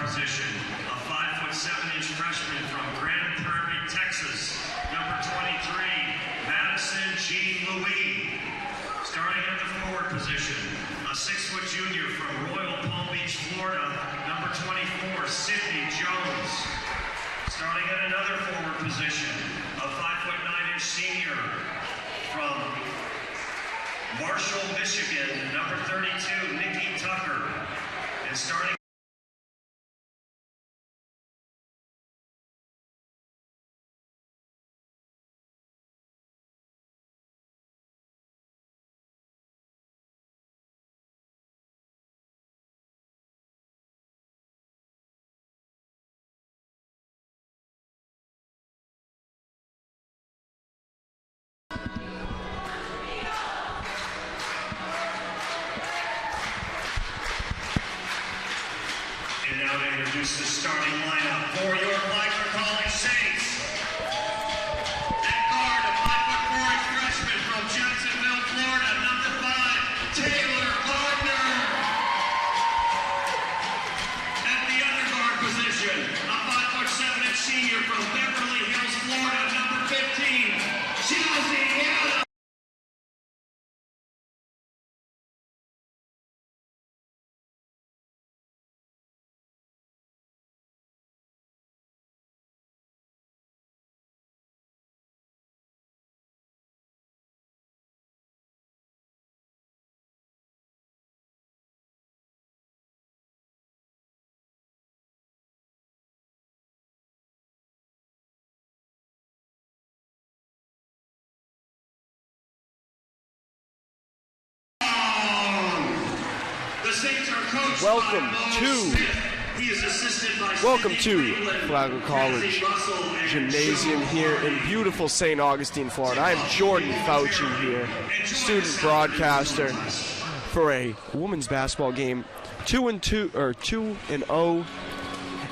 position, a 5'7" freshman from Grand Prairie, Texas, number 23, Madison Jean Louis. Starting at the forward position, a 6-foot junior from Royal Palm Beach, Florida, number 24, Sydney Jones. Starting at another forward position, a 5'9" senior from Marshall, Michigan, number 32, Nikki Tucker. And starting now to introduce the starting lineup for your Flagler College Saints. At guard, a 5'4" freshman from Jacksonville, Florida, number 5, Taylor Gardner. At the underguard position, a 5'7" senior from Beverly Hills, Florida, number 15, Chelsea Adams. Welcome to Flagler College Gymnasium here in beautiful St. Augustine, Florida. I am Jordan Fauci here, student broadcaster for a women's basketball game. 2-0.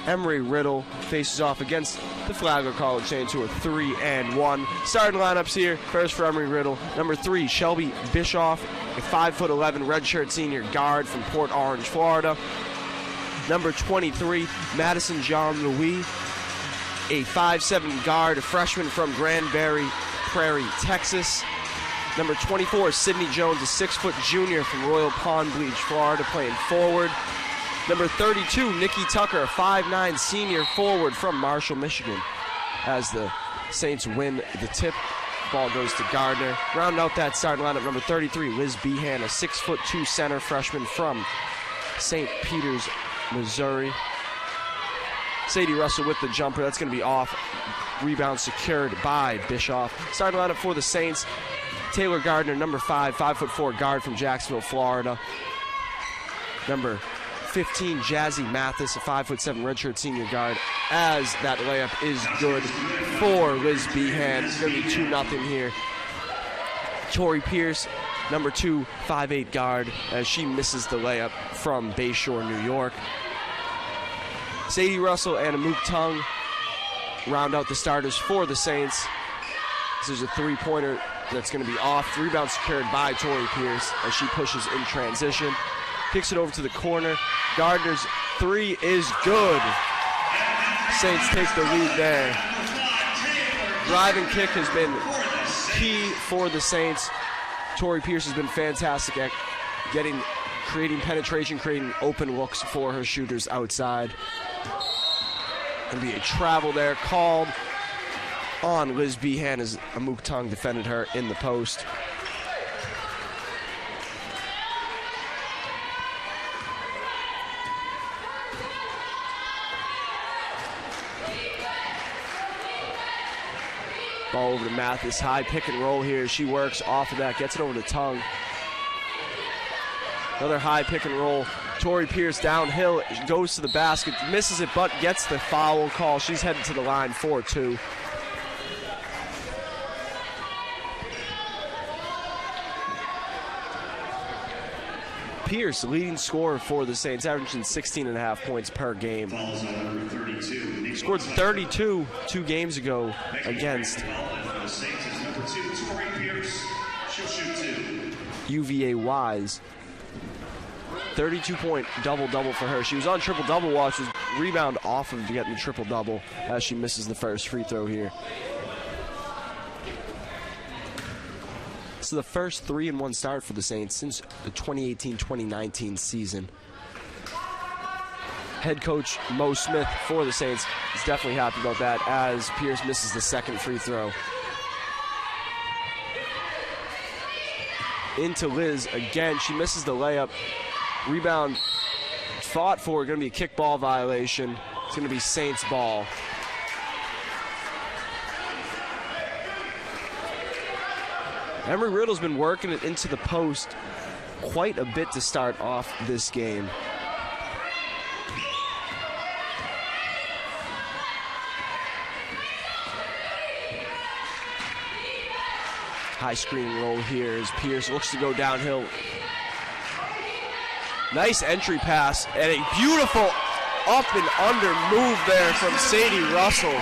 Embry Riddle faces off against the Flagler College Saints, who are 3-1. Starting lineups here. First for Embry Riddle, number 3, Shelby Bischoff, a 5'11" redshirt senior guard from Port Orange, Florida. Number 23, Madison Jean Louis, a 5'7" guard, a freshman from Grand Prairie, Texas. Number 24, Sydney Jones, a 6-foot junior from Royal Palm Beach, Florida, playing forward. Number 32, Nikki Tucker, a 5'9" senior forward from Marshall, Michigan. As the Saints win the tip, ball goes to Gardner. Round out that starting lineup, number 33, Liz Behan, a 6'2" center freshman from St. Peters, Missouri. Sadie Russell with the jumper. That's going to be off. Rebound secured by Bischoff. Starting lineup for the Saints, Taylor Gardner, number 5, 5'4" guard from Jacksonville, Florida. Number 15, Jazzy Mathis, a 5'7" redshirt senior guard, as that layup is good for Liz Behan. It's going to be 2-0 here. Tori Pierce, number 2, 5'8" guard, as she misses the layup from Bayshore, New York. Sadie Russell and Amuk Tung round out the starters for the Saints. This is a three-pointer that's going to be off. Rebound secured by Tori Pierce as she pushes in transition. Kicks it over to the corner. Gardner's 3 is good. Saints take the lead there. Drive and kick has been key for the Saints. Tori Pierce has been fantastic at creating penetration, creating open looks for her shooters outside. Going to be a travel there called on Liz Behan as Amuk Tung defended her in the post. Ball over to Mathis, high pick and roll here. She works off of that, gets it over to Tung. Another high pick and roll. Tori Pierce downhill, goes to the basket, misses it, but gets the foul call. She's headed to the line for 2. Pierce, leading scorer for the Saints, averaging 16.5 points per game. Scored 32 2 games ago against UVA Wise. 32-point double-double for her. She was on triple-double watch, was rebound off of getting the triple-double as she misses the first free throw here. So the first 3-1 start for the Saints since the 2018-2019 season. Head coach Mo Smith for the Saints is definitely happy about that as Pierce misses the second free throw. Into Liz again. She misses the layup. Rebound fought for. Going to be a kickball violation. It's going to be Saints ball. Embry Riddle's been working it into the post quite a bit to start off this game. High screen roll here as Pierce looks to go downhill. Nice entry pass and a beautiful up and under move there from Sadie Russell.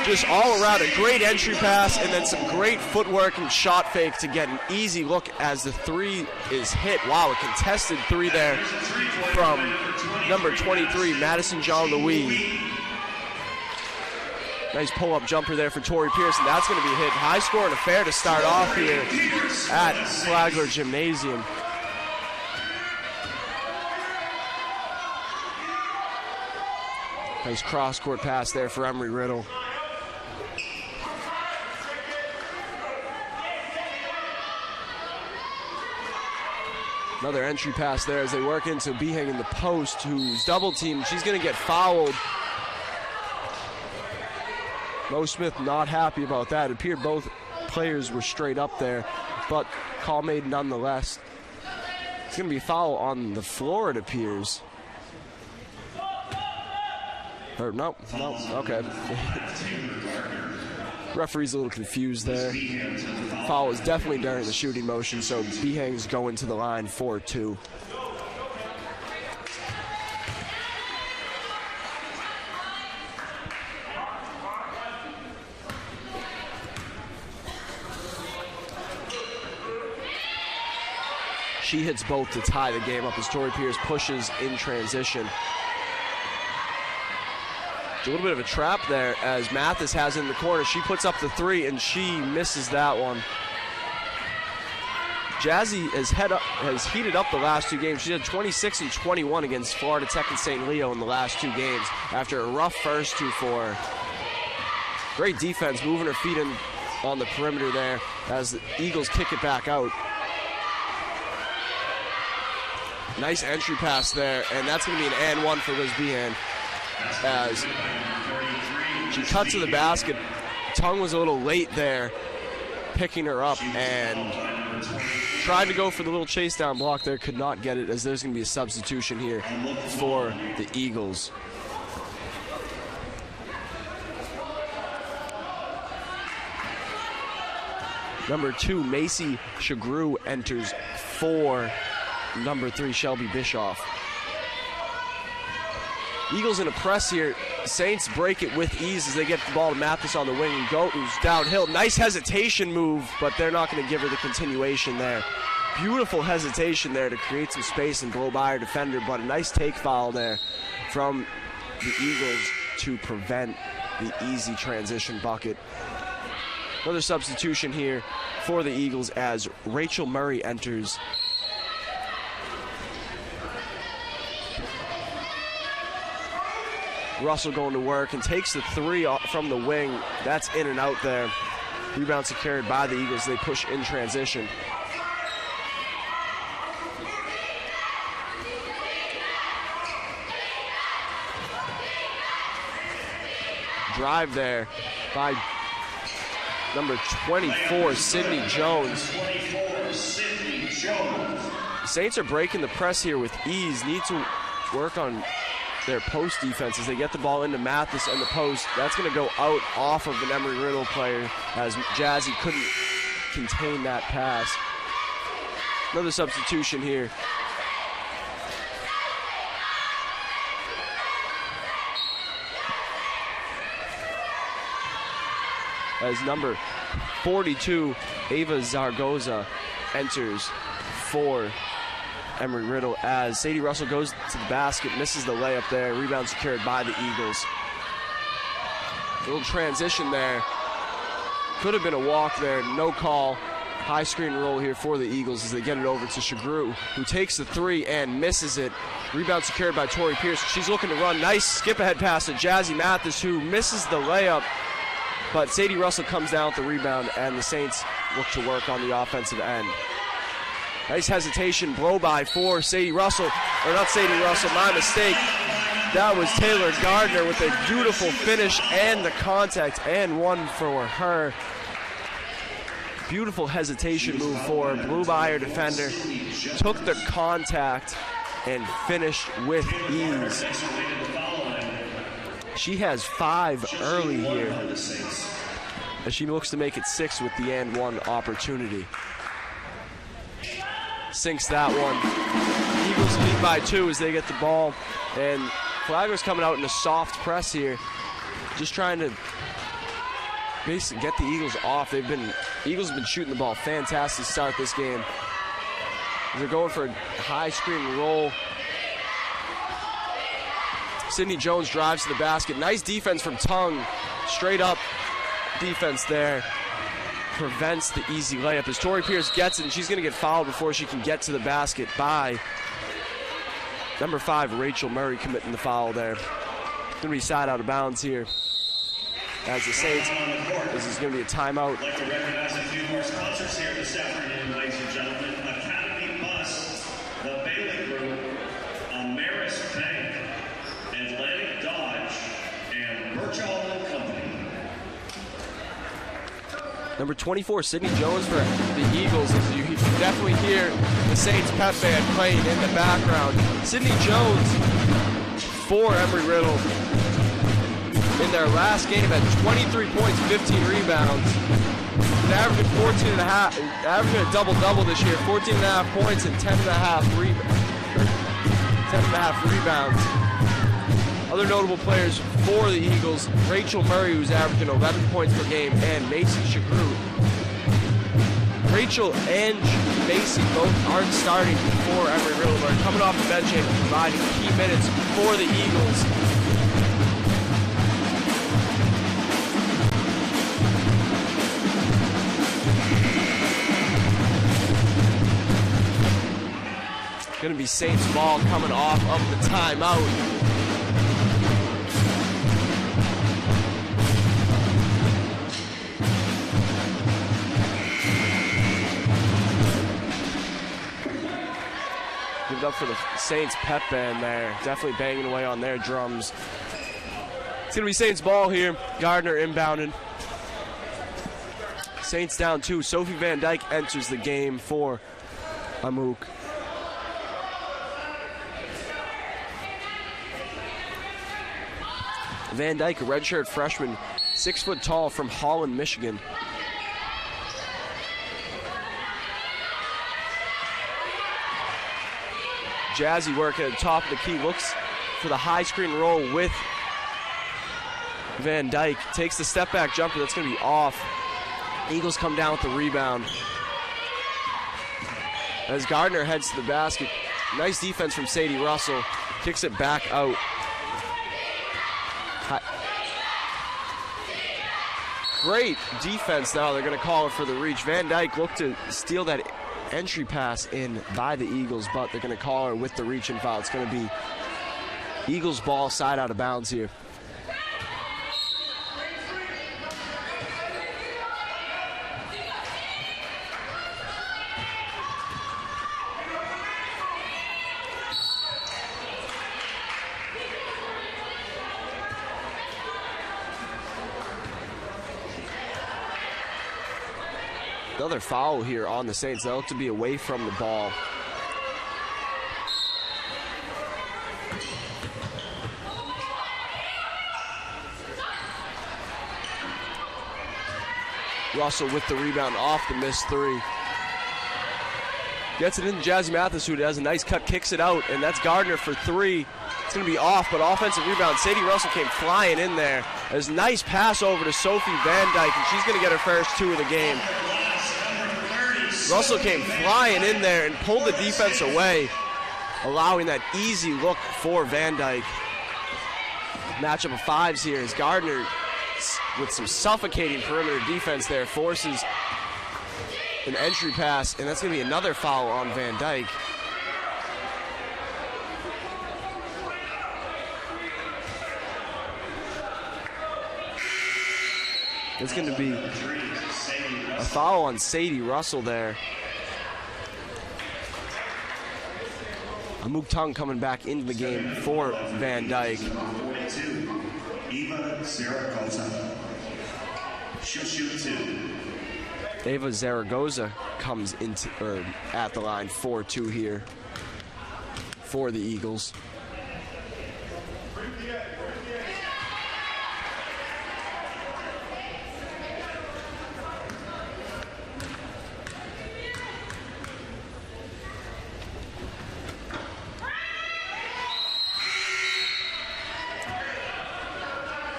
Just all around a great entry pass and then some great footwork and shot fake to get an easy look as the three is hit. Wow, a contested three there from number 23, Madison Jean-Louis. Nice pull-up jumper there for Tori Pierce, and that's going to be hit. High scoring affair to start off here at Flagler Gymnasium. Nice cross-court pass there for Embry Riddle. Another entry pass there as they work into Behang in the post, who's double teamed. She's going to get fouled. Mo Smith not happy about that. It appeared both players were straight up there, but call made nonetheless. It's going to be a foul on the floor, it appears. Or no, okay. Referee's a little confused there. Foul was definitely during the shooting motion, so Behang's going to the line 4-2. She hits both to tie the game up as Tori Pierce pushes in transition. A little bit of a trap there as Mathis has it in the corner. She puts up the three and she misses that one. Jazzy has heated up the last two games. She had 26 and 21 against Florida Tech and St. Leo in the last two games after a rough first two for her. Great defense, moving her feet in on the perimeter there as the Eagles kick it back out. Nice entry pass there, and that's going to be an and one for Liz Behan as she cut to the basket. Tongue was a little late there, picking her up, and tried to go for the little chase down block there, could not get it as there's going to be a substitution here for the Eagles. Number 2, Macy Shagru enters for number 3, Shelby Bischoff. Eagles in a press here. Saints break it with ease as they get the ball to Mathis on the wing. Goes downhill. Nice hesitation move, but they're not going to give her the continuation there. Beautiful hesitation there to create some space and blow by her defender, but a nice take foul there from the Eagles to prevent the easy transition bucket. Another substitution here for the Eagles as Rachel Murray enters. Russell going to work and takes the three from the wing. That's in and out there. Rebound secured by the Eagles. They push in transition. Drive there by number 24, Sydney Jones. The Saints are breaking the press here with ease. Need to work on their post defense as they get the ball into Mathis and the post. That's going to go out off of an Embry Riddle player as Jazzy couldn't contain that pass. Another substitution here. As number 42, Ava Zaragoza, enters for Embry Riddle, as Sadie Russell goes to the basket, misses the layup there. Rebound secured by the Eagles. A little transition there. Could have been a walk there, no call. High screen roll here for the Eagles as they get it over to Shagru, who takes the three and misses it. Rebound secured by Tori Pierce. She's looking to run. Nice skip ahead pass to Jazzy Mathis, who misses the layup. But Sadie Russell comes down with the rebound, and the Saints look to work on the offensive end. Nice hesitation, blow by for Sadie Russell. Or not Sadie Russell, my mistake. That was Taylor Gardner with a beautiful finish and the contact, and one for her. Beautiful hesitation move for her. Blew by her defender, took the contact, and finished with ease. She has 5 early here, as she looks to make it 6 with the and one opportunity. Sinks that one. Eagles lead by 2 as they get the ball, and Flagler's coming out in a soft press here, just trying to basically get the Eagles off. Eagles have been shooting the ball fantastic to start this game. They're going for a high screen roll. Sydney Jones drives to the basket. Nice defense from Tongue. Straight up defense there. Prevents the easy layup as Tori Pierce gets it, and she's going to get fouled before she can get to the basket by number 5, Rachel Murray, committing the foul there. Going to be side out of bounds here as the Saints. This is going to be a timeout. I'd like to recognize a few more sponsors here this afternoon, ladies and gentlemen. Academy Bus, the Bailey Group, Ameris Bank, Atlantic Dodge, and Birchall and Company. Number 24, Sydney Jones for the Eagles. As you definitely hear the Saints pep band playing in the background. Sydney Jones for Embry Riddle in their last game at 23 points, 15 rebounds. Averaging 14.5, averaging a double-double this year, 14.5 points and 10.5 rebounds. Other notable players for the Eagles, Rachel Murray, who's averaging 11 points per game, and Macy Shagru. Rachel and Macy both aren't starting for Embry Riddle. They're coming off the bench and providing key minutes for the Eagles. Going to be Saints ball coming off of the timeout. Give it up for the Saints pep band there. Definitely banging away on their drums. It's going to be Saints ball here. Gardner inbounded. Saints down 2. Sophie Van Dyke enters the game for Amouk. Van Dyke, a redshirt freshman, 6 foot tall from Holland, Michigan. Jazzy work at the top of the key, looks for the high screen roll with Van Dyke. Takes the step back jumper, that's going to be off. Eagles come down with the rebound. As Gardner heads to the basket, nice defense from Sadie Russell. Kicks it back out. Great defense now. They're going to call it for the reach. Van Dyke looked to steal that entry pass in by the Eagles, but they're going to call her with the reach and foul. It's going to be Eagles ball side out of bounds here. Another foul here on the Saints. They look to be away from the ball. Russell with the rebound off the missed 3. Gets it in Jazzy Mathis, who has a nice cut, kicks it out, and that's Gardner for 3. It's going to be off, but offensive rebound. Sadie Russell came flying in there. There's a nice pass over to Sophie Van Dyke, and she's going to get her first 2 of the game. Russell came flying in there and pulled the defense away. allowing that easy look for Van Dyke. Matchup of fives here as Gardner, with some suffocating perimeter defense there, forces an entry pass, and that's going to be another foul on Van Dyke. It's going to be a foul on Sadie Russell there. Amuk Tung coming back into the game for Van Dyke. Eva Zaragoza. She'll shoot 2. Eva Zaragoza comes into at the line 4-2 here for the Eagles.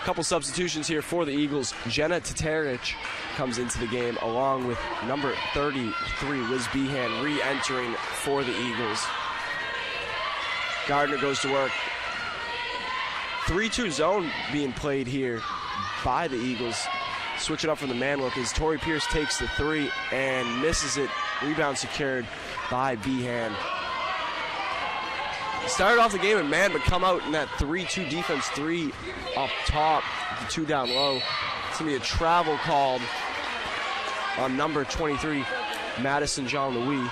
Couple substitutions here for the Eagles. Jenna Tatarich comes into the game along with number 33, Liz Behan, re-entering for the Eagles. Gardner goes to work. 3-2 zone being played here by the Eagles. Switch it up from the man look as Tori Pierce takes the 3 and misses it. Rebound secured by Behan. Started off the game in man, but come out in that 3-2 defense, 3 up top, 2 down low. It's going to be a travel called on number 23, Madison Jean-Louis.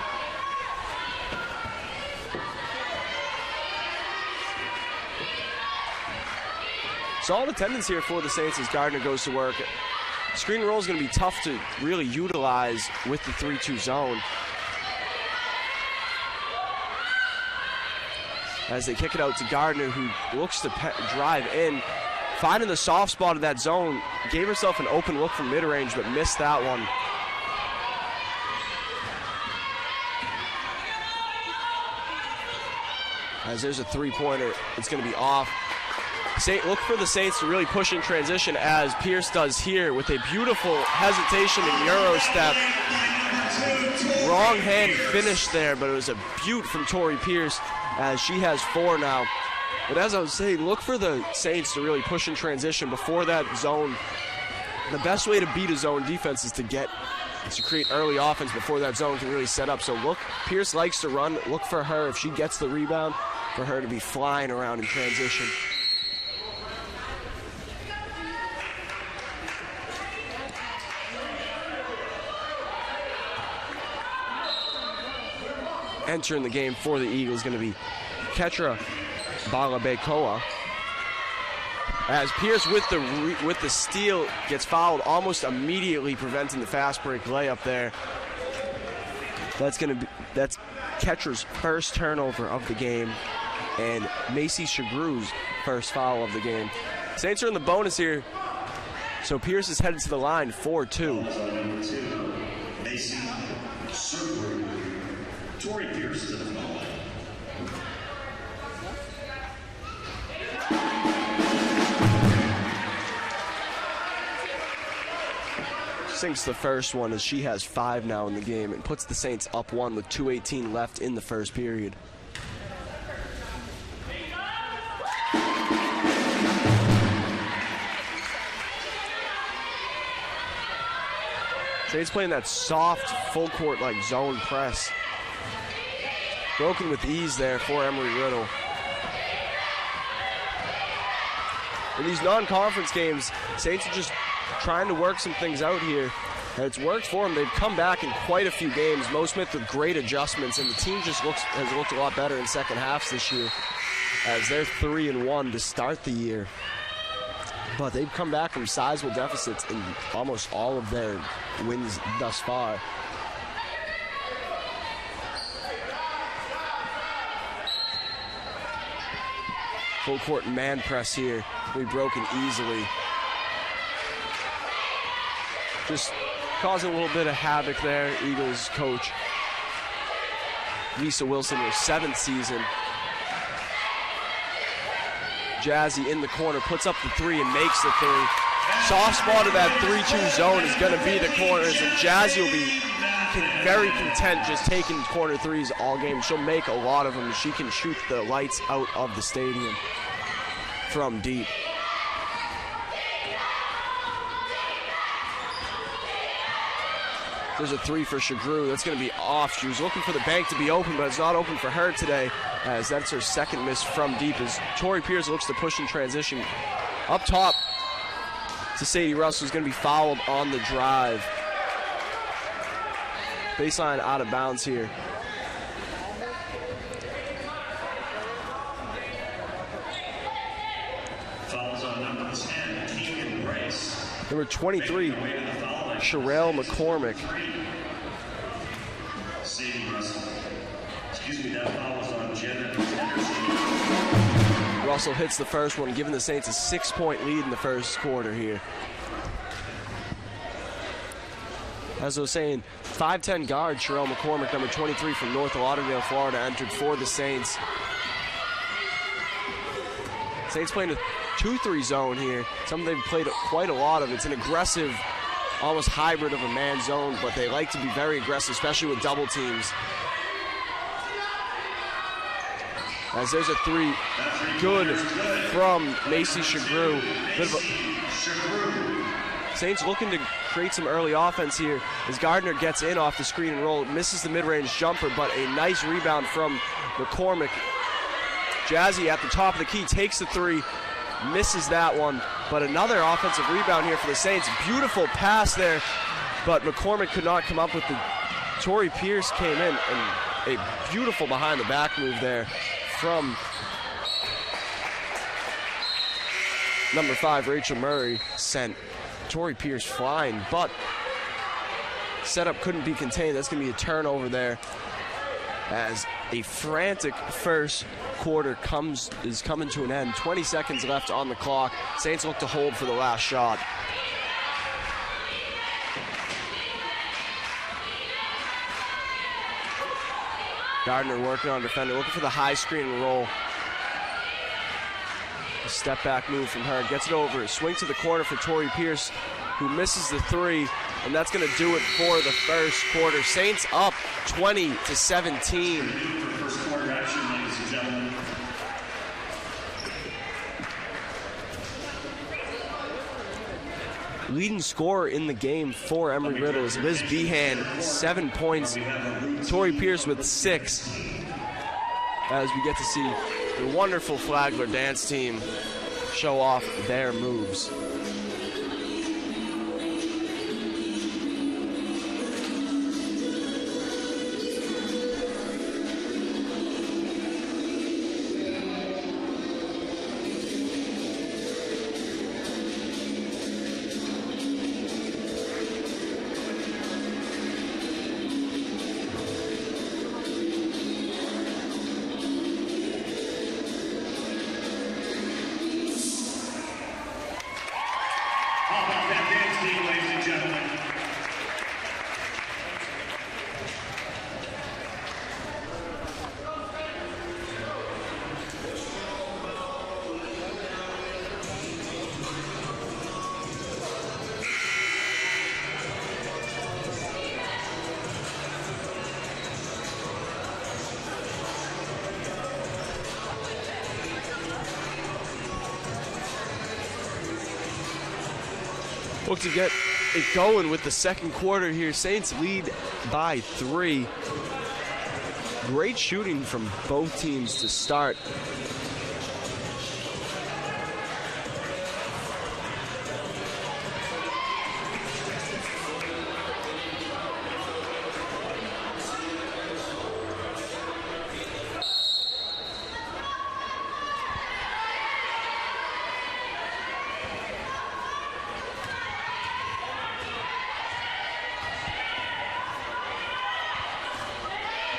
Solid attendance here for the Saints as Gardner goes to work. Screen roll is going to be tough to really utilize with the 3-2 zone. As they kick it out to Gardner, who looks to drive in, finding the soft spot of that zone, gave herself an open look from mid-range, but missed that one. As there's a 3-pointer, it's going to be off. Look for the Saints to really push in transition as Pierce does here with a beautiful hesitation and Euro step. Wrong hand finish there, but it was a beaut from Tori Pierce as she has 4 now. But as I was saying, look for the Saints to really push in transition before that zone. The best way to beat a zone defense is to create early offense before that zone can really set up. So look, Pierce likes to run. Look for her, if she gets the rebound, for her to be flying around in transition. Entering the game for the Eagles is going to be Ketra Balabekoa. As Pierce with the steal gets fouled almost immediately, preventing the fast break layup there. That's Ketra's first turnover of the game and Macy Chagrew's first foul of the game. Saints are in the bonus here, so Pierce is headed to the line 4-2. Macy Chagreu. Tori Pierce to the foul line. Sinks the first one as she has 5 now in the game and puts the Saints up 1 with 2:18 left in the first period. Saints playing that soft full court like zone press. Broken with ease there for Embry Riddle. In these non-conference games, Saints are just trying to work some things out here, and it's worked for them. They've come back in quite a few games, Mo Smith with great adjustments, and the team just has looked a lot better in second halves this year as they're 3-1 to start the year. But they've come back from sizable deficits in almost all of their wins thus far. Full court man press here. We broken easily. Just causing a little bit of havoc there. Eagles coach Lisa Wilson, her 7th season. Jazzy in the corner, puts up the 3 and makes the 3. Soft spot of that 3-2 zone is going to be the corners, and Jazzy will be very content just taking corner threes all game. She'll make a lot of them. She can shoot the lights out of the stadium from deep. There's a three for Shagru. That's going to be off. She was looking for the bank to be open, but it's not open for her today, as that's her second miss from deep, as Tori Pierce looks to push in transition. Up top to Sadie Russell, is going to be fouled on the drive. Baseline out of bounds here. Fouls on number 10, Keegan Brace. Number 23, Sherelle McCormick. Sadie Russell. Excuse me, that foul was on Jenna Anderson. Russell hits the first one, giving the Saints a 6-point lead in the first quarter here. As I was saying, 5'10" guard Sherelle McCormick, number 23 from North Lauderdale, Florida, entered for the Saints. Saints playing a 2-3 zone here, something they've played quite a lot of. It's an aggressive, almost hybrid of a man zone, but they like to be very aggressive, especially with double teams. As there's a three, good from Macy Shagru. Saints looking to create some early offense here as Gardner gets in off the screen and roll, misses the mid-range jumper, but a nice rebound from McCormick. Jazzy at the top of the key takes the three, misses that one, but another offensive rebound here for the Saints. Beautiful pass there, but McCormick could not come up with the. Tori Pierce came in, and a beautiful behind the back move there from number 5, Rachel Murray, sent Tori Pierce flying, but setup couldn't be contained. That's going to be a turnover there, as a frantic first quarter is coming to an end. 20 seconds left on the clock. Saints look to hold for the last shot. Gardner working on defender, looking for the high screen and roll. A step back move from her, gets it over, swing to the corner for Tori Pierce, who misses the three, and that's going to do it for the first quarter. Saints up 20-17. First quarter action, ladies and gentlemen. Leading scorer in the game for Embry Riddle is Liz Behan, 7 points. Tori Pierce with 6. As we get to see the wonderful Flagler dance team show off their moves. Look to get it going with the second quarter here. Saints lead by 3. Great shooting from both teams to start.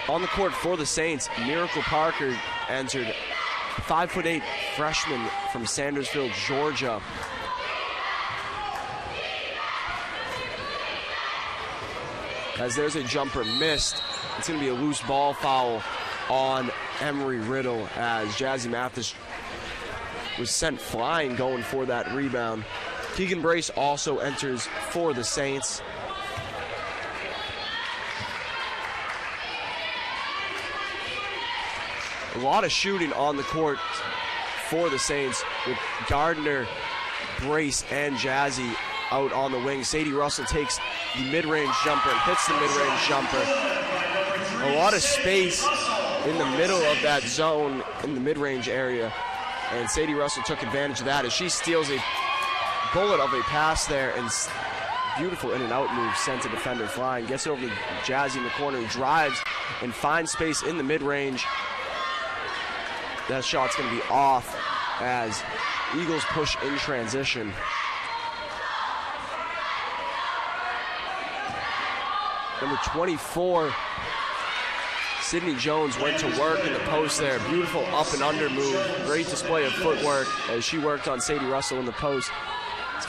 On the court for the Saints, Miracle Parker entered, 5'8" freshman from Sandersville, Georgia. As there's a jumper missed, it's going to be a loose ball foul on Embry Riddle, as Jazzy Mathis was sent flying going for that rebound. Keegan Brace also enters for the Saints. A lot of shooting on the court for the Saints with Gardner, Brace, and Jazzy out on the wing. Sadie Russell takes the mid-range jumper and hits the mid-range jumper. A lot of space in the middle of that zone in the mid-range area, and Sadie Russell took advantage of that as she steals a bullet of a pass there, and beautiful in and out move sent a defender flying. Gets it over to Jazzy in the corner, who drives and finds space in the mid-range. That shot's going to be off as Eagles push in transition. Number 24, Sydney Jones went to work in the post there. Beautiful up and under move. Great display of footwork as she worked on Sadie Russell in the post.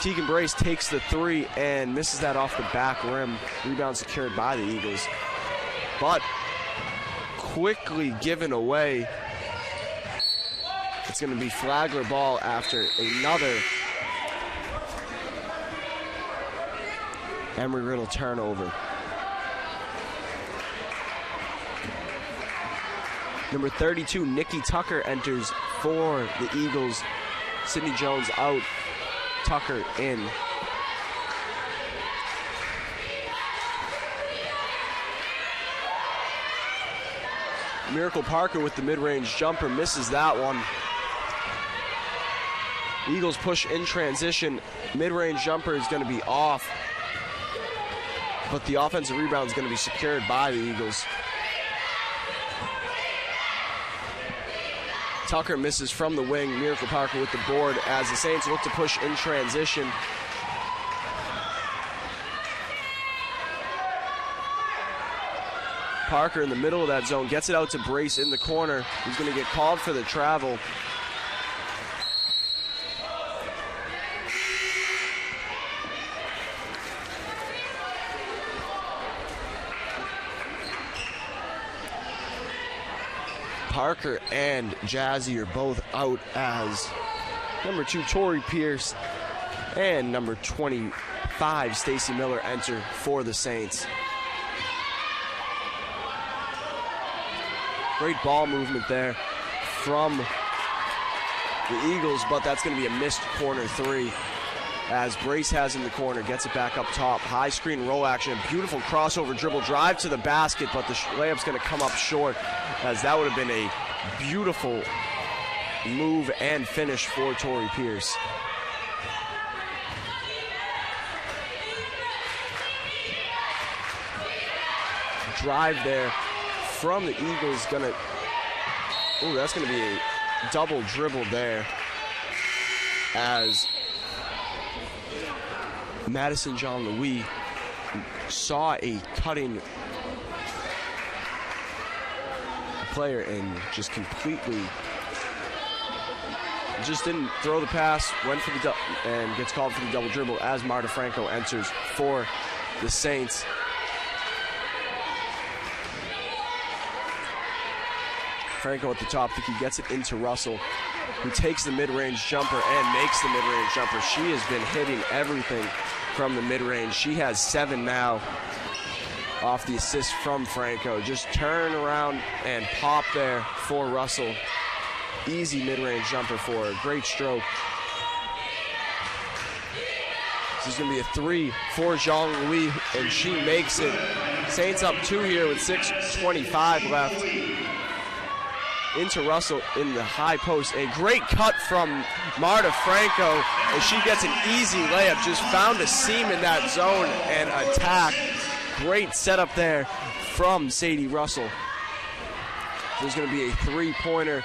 Keegan Brace takes the three and misses that off the back rim. Rebound secured by the Eagles, but quickly given away. It's going to be Flagler ball after another Embry Riddle turnover. Number 32, Nikki Tucker enters for the Eagles. Sydney Jones out, Tucker in. Miracle Parker with the mid-range jumper, misses that one. Eagles push in transition. Mid-range jumper is going to be off, but the offensive rebound is going to be secured by the Eagles. Tucker misses from the wing. Miracle Parker with the board as the Saints look to push in transition. Parker in the middle of that zone gets it out to Brace in the corner. He's going to get called for the travel. Parker and Jazzy are both out as number 2, Tori Pierce, and number 25, Stacy Miller enter for the Saints. Great ball movement there from the Eagles, but that's going to be a missed corner three as Brace has in the corner, gets it back up top. High screen roll action, beautiful crossover dribble drive to the basket, but the layup's going to come up short as that would have been a beautiful move and finish for Tori Pierce. Drive there from the Eagles, gonna, oh, that's gonna be a double dribble there as Madison Jean-Louis saw a cutting player and just completely just didn't throw the pass, went for the and gets called for the double dribble as Marta Franco enters for the Saints. Franco at the top, I think he gets it into Russell, who takes the mid-range jumper and makes the mid-range jumper. She has been hitting everything from the mid-range. She has 7 now off the assist from Franco. Just turn around and pop there for Russell. Easy mid-range jumper for her. Great stroke. This is going to be a 3 for Jean-Louis, and she makes it. Saints up 2 here with 6:25 left. Into Russell in the high post. A great cut from Marta Franco as she gets an easy layup. Just found a seam in that zone and attack. Great setup there from Sadie Russell. There's going to be a 3-pointer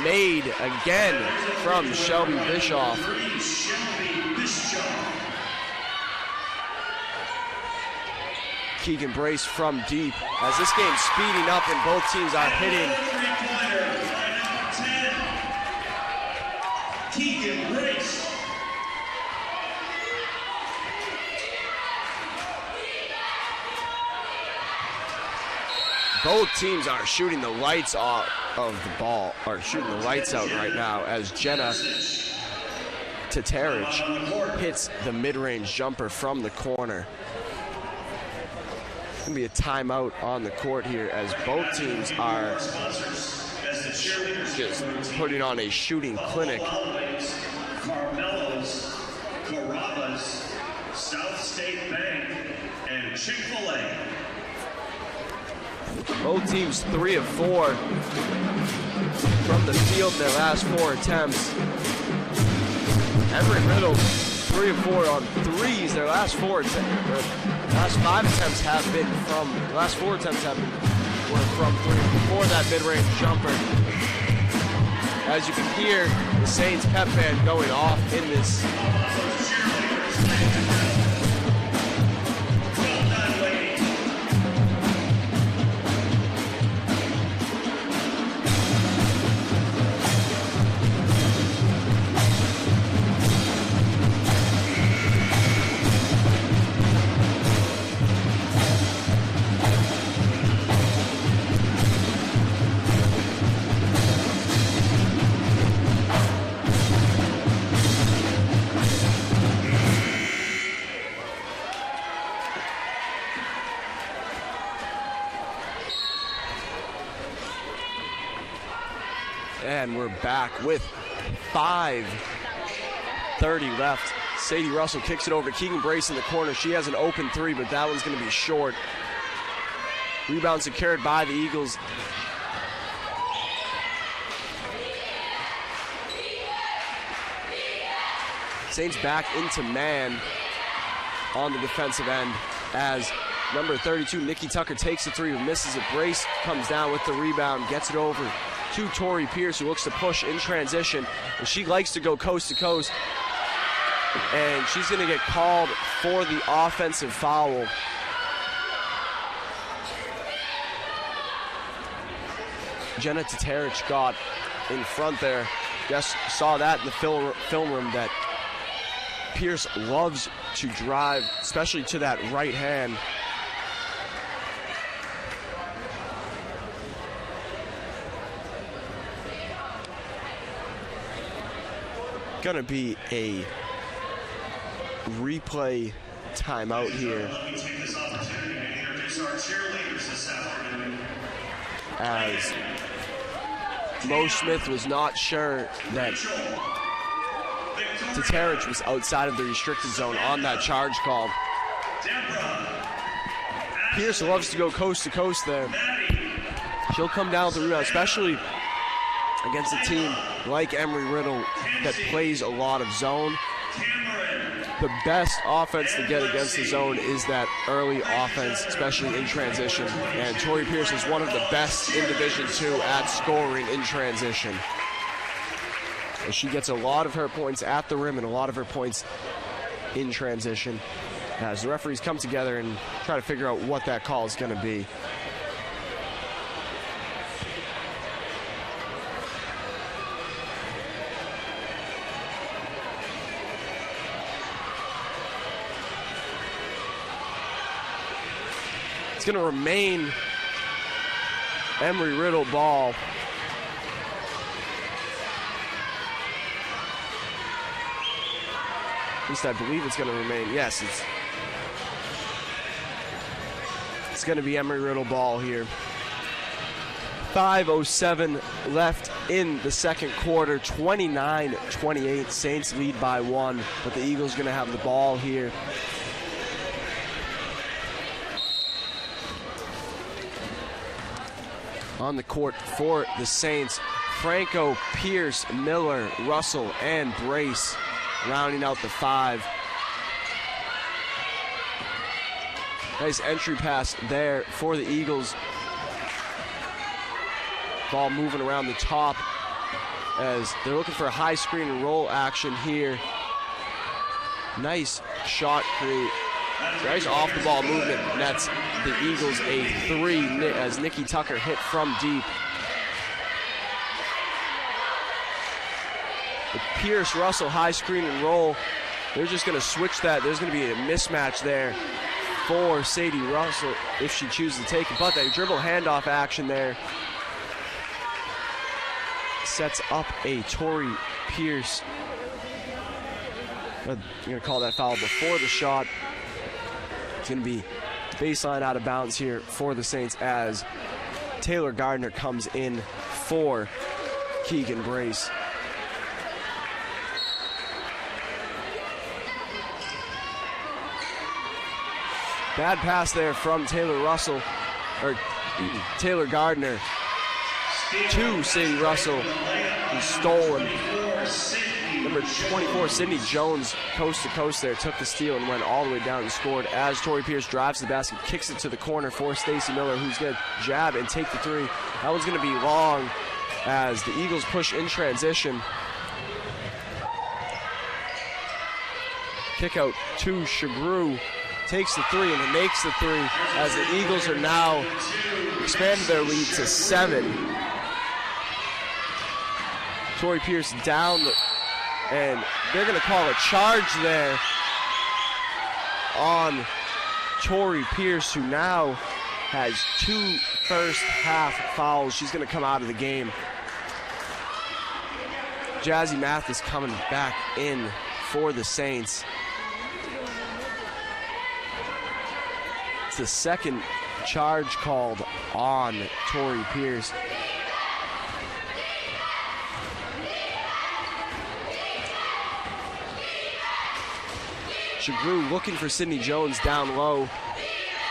made again from Shelby Bischoff. Keegan Brace from deep as this game's speeding up and both teams are hitting. Keegan Brace. Both teams are shooting the lights off of the ball, or shooting the lights out right now as Jenna Tatarich hits the mid-range jumper from the corner. It's going to be a timeout on the court here as both teams are just putting on a shooting clinic. Carmelo's, Carrabba's, South State Bank, and Chick-fil-A. Both teams 3 of 4 from the field in their last 4 attempts. Embry Riddle 3 of 4 on threes. Their last 5 attempts have been from were from 3 before that mid-range jumper. As you can hear, the Saints pep band going off in this. And we're back with 5:30 left. Sadie Russell kicks it over to Keegan Brace in the corner. She has an open 3, but that one's going to be short. Rebound secured by the Eagles. Saints back into man on the defensive end as number 32, Nikki Tucker, takes the 3 but misses it. Brace comes down with the rebound, gets it over to Tori Pierce, who looks to push in transition, and she likes to go coast to coast, and she's going to get called for the offensive foul. Jenna Tatarich got in front there. Just saw that in the film room that Pierce loves to drive, especially to that right hand. Gonna be a replay timeout here. Let me take this opportunity to introduce our cheerleaders this afternoon. As Mo Smith was not sure that Tatarich was outside of the restricted zone on that charge call. Pierce loves to go coast to coast there. She'll come down with the rebound, especially against a team like Embry Riddle that plays a lot of zone. The best offense to get against the zone is that early offense, especially in transition. And Tori Pierce is one of the best in Division II at scoring in transition. And she gets a lot of her points at the rim and a lot of her points in transition, as the referees come together and try to figure out what that call is going to be. It's going to remain Embry Riddle ball. At least I believe it's going to remain. Yes, it's going to be Embry Riddle ball here. 5:07 left in the second quarter. 29-28. Saints lead by 1, but the Eagles going to have the ball here. On the court for the Saints, Franco, Pierce, Miller, Russell, and Brace rounding out the 5. Nice entry pass there for the Eagles. Ball moving around the top as they're looking for a high screen and roll action here. Nice shot create. Nice off the ball movement. Nets the Eagles a 3 as Nikki Tucker hit from deep. The Pierce Russell high screen and roll. They're just going to switch that. There's going to be a mismatch there for Sadie Russell if she chooses to take it. But that dribble handoff action there sets up a Tori Pierce. I'm going to call that foul before the shot. It's going to be baseline out of bounds here for the Saints as Taylor Gardner comes in for Keegan Brace. Bad pass there from Taylor Gardner to Sadie Russell, who's stolen. Number 24, Sydney Jones, coast to coast there, took the steal and went all the way down and scored as Tori Pierce drives to the basket, kicks it to the corner for Stacey Miller, who's going to jab and take the three. That one's going to be long as the Eagles push in transition. Kick out to Shagru, takes the three and makes the three as the Eagles are now expanded their lead to 7. Tori Pierce down, and they're going to call a charge there on Tori Pierce, who now has 2 first-half fouls. She's going to come out of the game. Jazzy Mathis coming back in for the Saints. It's the second charge called on Tori Pierce. Shagru looking for Sydney Jones down low,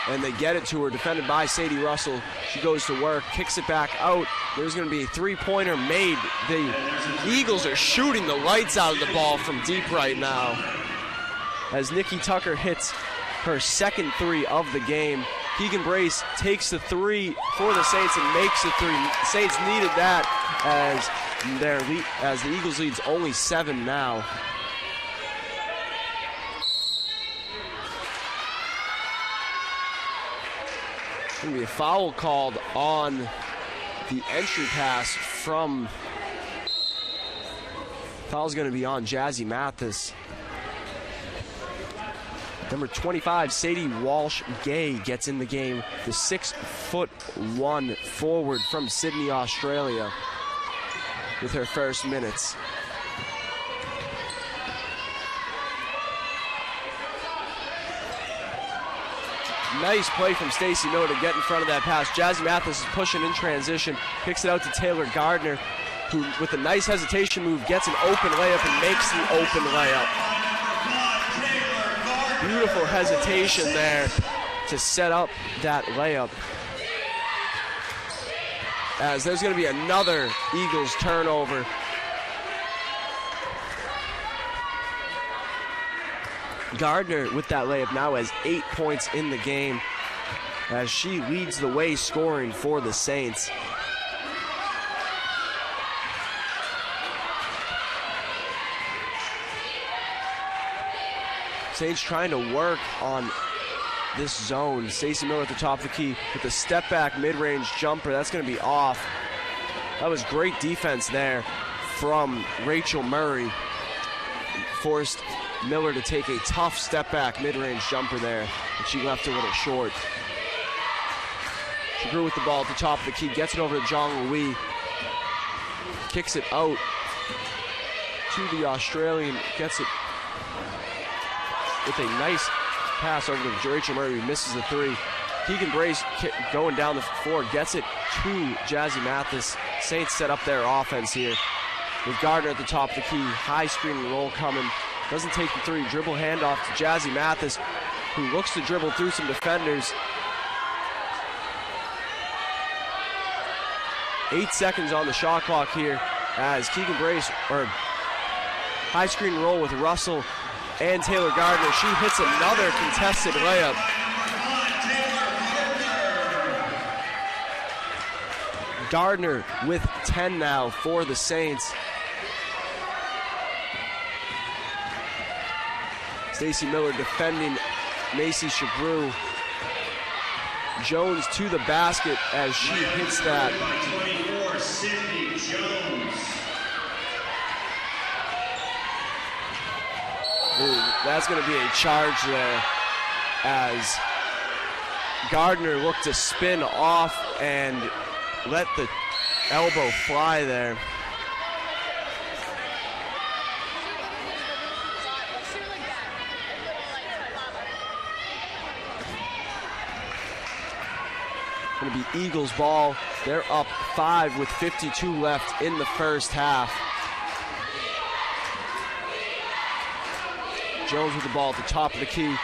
and they get it to her, defended by Sadie Russell. She goes to work, kicks it back out. There's going to be a three-pointer made. The Eagles are shooting the lights out of the ball from deep right now as Nikki Tucker hits her second three of the game. Keegan Brace takes the three for the Saints and makes the three. Saints needed that as the Eagles lead's only 7 now. Going to be a foul called on the entry pass from. Foul's going to be on Jazzy Mathis. Number 25, Sadie Walsh-Gay gets in the game. The 6'1" forward from Sydney, Australia, with her first minutes. Nice play from Stacey Miller to get in front of that pass. Jazzy Mathis is pushing in transition, kicks it out to Taylor Gardner, who with a nice hesitation move gets an open layup and makes the open layup. Beautiful hesitation there to set up that layup. As there's going to be another Eagles turnover. Gardner with that layup now has 8 points in the game as she leads the way scoring for the Saints. Saints trying to work on this zone. Stacey Miller at the top of the key with a step back mid-range jumper. That's going to be off. That was great defense there from Rachel Murray. Forced Miller to take a tough step back mid-range jumper there, and she left a little short. She grew with the ball at the top of the key, gets it over to Zhang Louis, kicks it out to the Australian, gets it with a nice pass over to Rachel Murray, who misses the three. Keegan Brace going down the floor, gets it to Jazzy Mathis. Saints set up their offense here with Gardner at the top of the key, high screen roll coming. Doesn't take the three, dribble handoff to Jazzy Mathis, who looks to dribble through some defenders. 8 seconds on the shot clock here as Keegan Brace, or high screen roll with Russell and Taylor Gardner. She hits another contested layup. Gardner with 10 now for the Saints. Stacey Miller defending Macy Shagru. Jones to the basket as she hits that. Ooh, that's going to be a charge there as Gardner looked to spin off and let the elbow fly there. Going to be Eagles ball. They're up 5 with 52 left in the first half. Jones with the ball at the top of the key,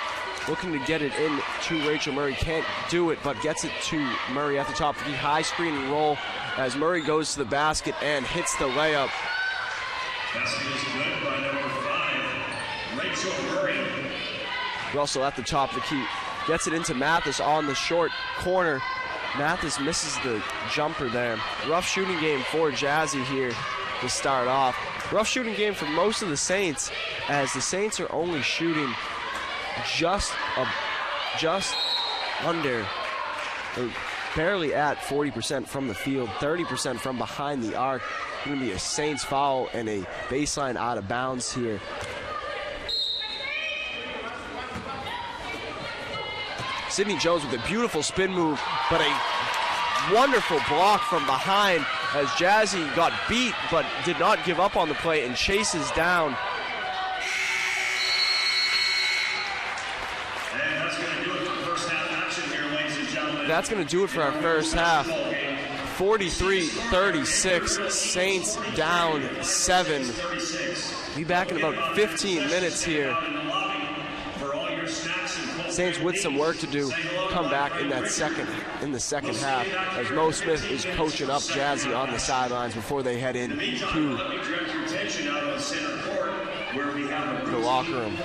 looking to get it in to Rachel Murray. Can't do it, but gets it to Murray at the top of the key. High screen and roll as Murray goes to the basket and hits the layup. Basket is good by number 5, Rachel Murray. Russell at the top of the key. Gets it into Mathis on the short corner. Mathis misses the jumper there. Rough shooting game for Jazzy here to start off. Rough shooting game for most of the Saints, as the Saints are only shooting just under, or barely at 40% from the field, 30% from behind the arc. Going to be a Saints foul and a baseline out of bounds here. Sydney Jones with a beautiful spin move, but a wonderful block from behind as Jazzy got beat but did not give up on the play and chases down. And that's going to do it for first half action here, ladies and gentlemen. That's going to do it for our first half. 43-36, Saints down 7. Be back in about 15 minutes here. Saints with some work to do, come back in the second half as Mo Smith is coaching up Jazzy on the sidelines before they head in to the locker room.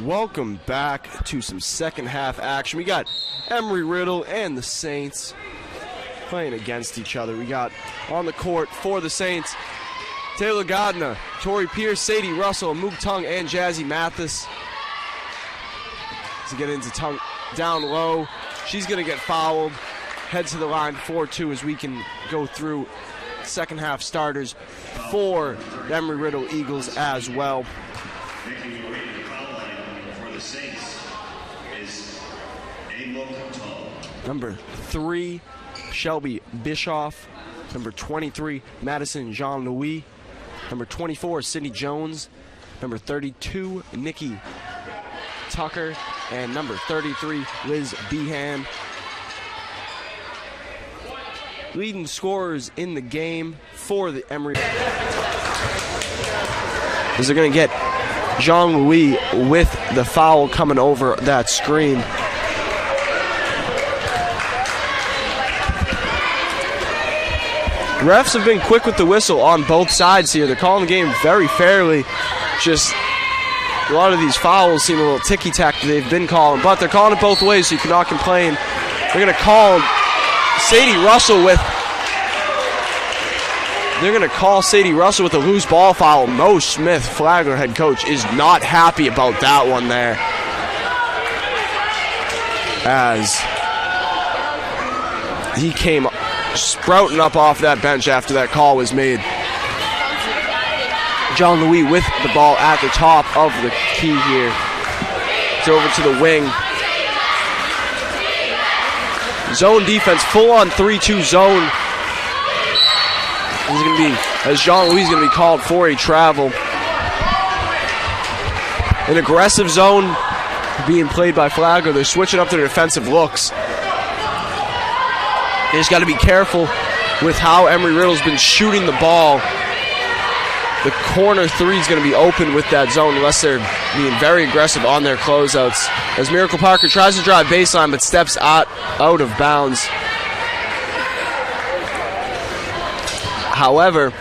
Welcome back to some second half action. We got Embry Riddle and the Saints playing against each other. We got on the court for the Saints Taylor Gardner, Tori Pierce, Sadie Russell, Moog Tung, and Jazzy Mathis. To get into Tung down low. She's going to get fouled. Head to the line 4-2 as we can go through second half starters for the Embry Riddle Eagles as well. Making your way to the foul line for the Saints is Number 3, Shelby Bischoff. Number 23, Madison Jean-Louis. Number 24, Sydney Jones. Number 32, Nikki Tucker. And number 33, Liz Behan. Leading scorers in the game for the Embry. As they're going to get Jean-Louis with the foul coming over that screen. Refs have been quick with the whistle on both sides here. They're calling the game very fairly. Just a lot of these fouls seem a little ticky-tack that they've been calling, but they're calling it both ways, so you cannot complain. They're going to call Sadie Russell with a loose ball foul. Mo Smith, Flagler head coach, is not happy about that one there. As he came sprouting up off that bench after that call was made. Jean-Louis with the ball at the top of the key here. It's over to the wing. Zone defense, full-on 3-2 zone. This is going to be, as Jean-Louis is going to be called for a travel. An aggressive zone being played by Flagler. They're switching up their defensive looks. They just got to be careful with how Embry Riddle's been shooting the ball. The corner three is going to be open with that zone unless they're being very aggressive on their closeouts. As Miracle Parker tries to drive baseline but steps out of bounds. However,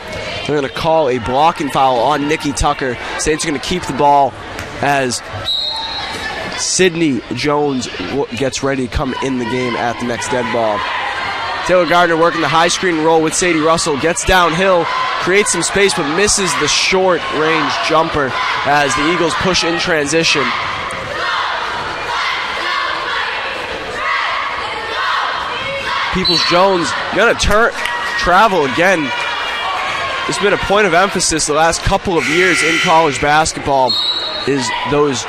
they're going to call a blocking foul on Nikki Tucker. Saints are going to keep the ball as Sydney Jones gets ready to come in the game at the next dead ball. Taylor Gardner working the high screen roll with Sadie Russell. Gets downhill, creates some space, but misses the short-range jumper as the Eagles push in transition. Peoples-Jones going to travel again. It's been a point of emphasis the last couple of years in college basketball is those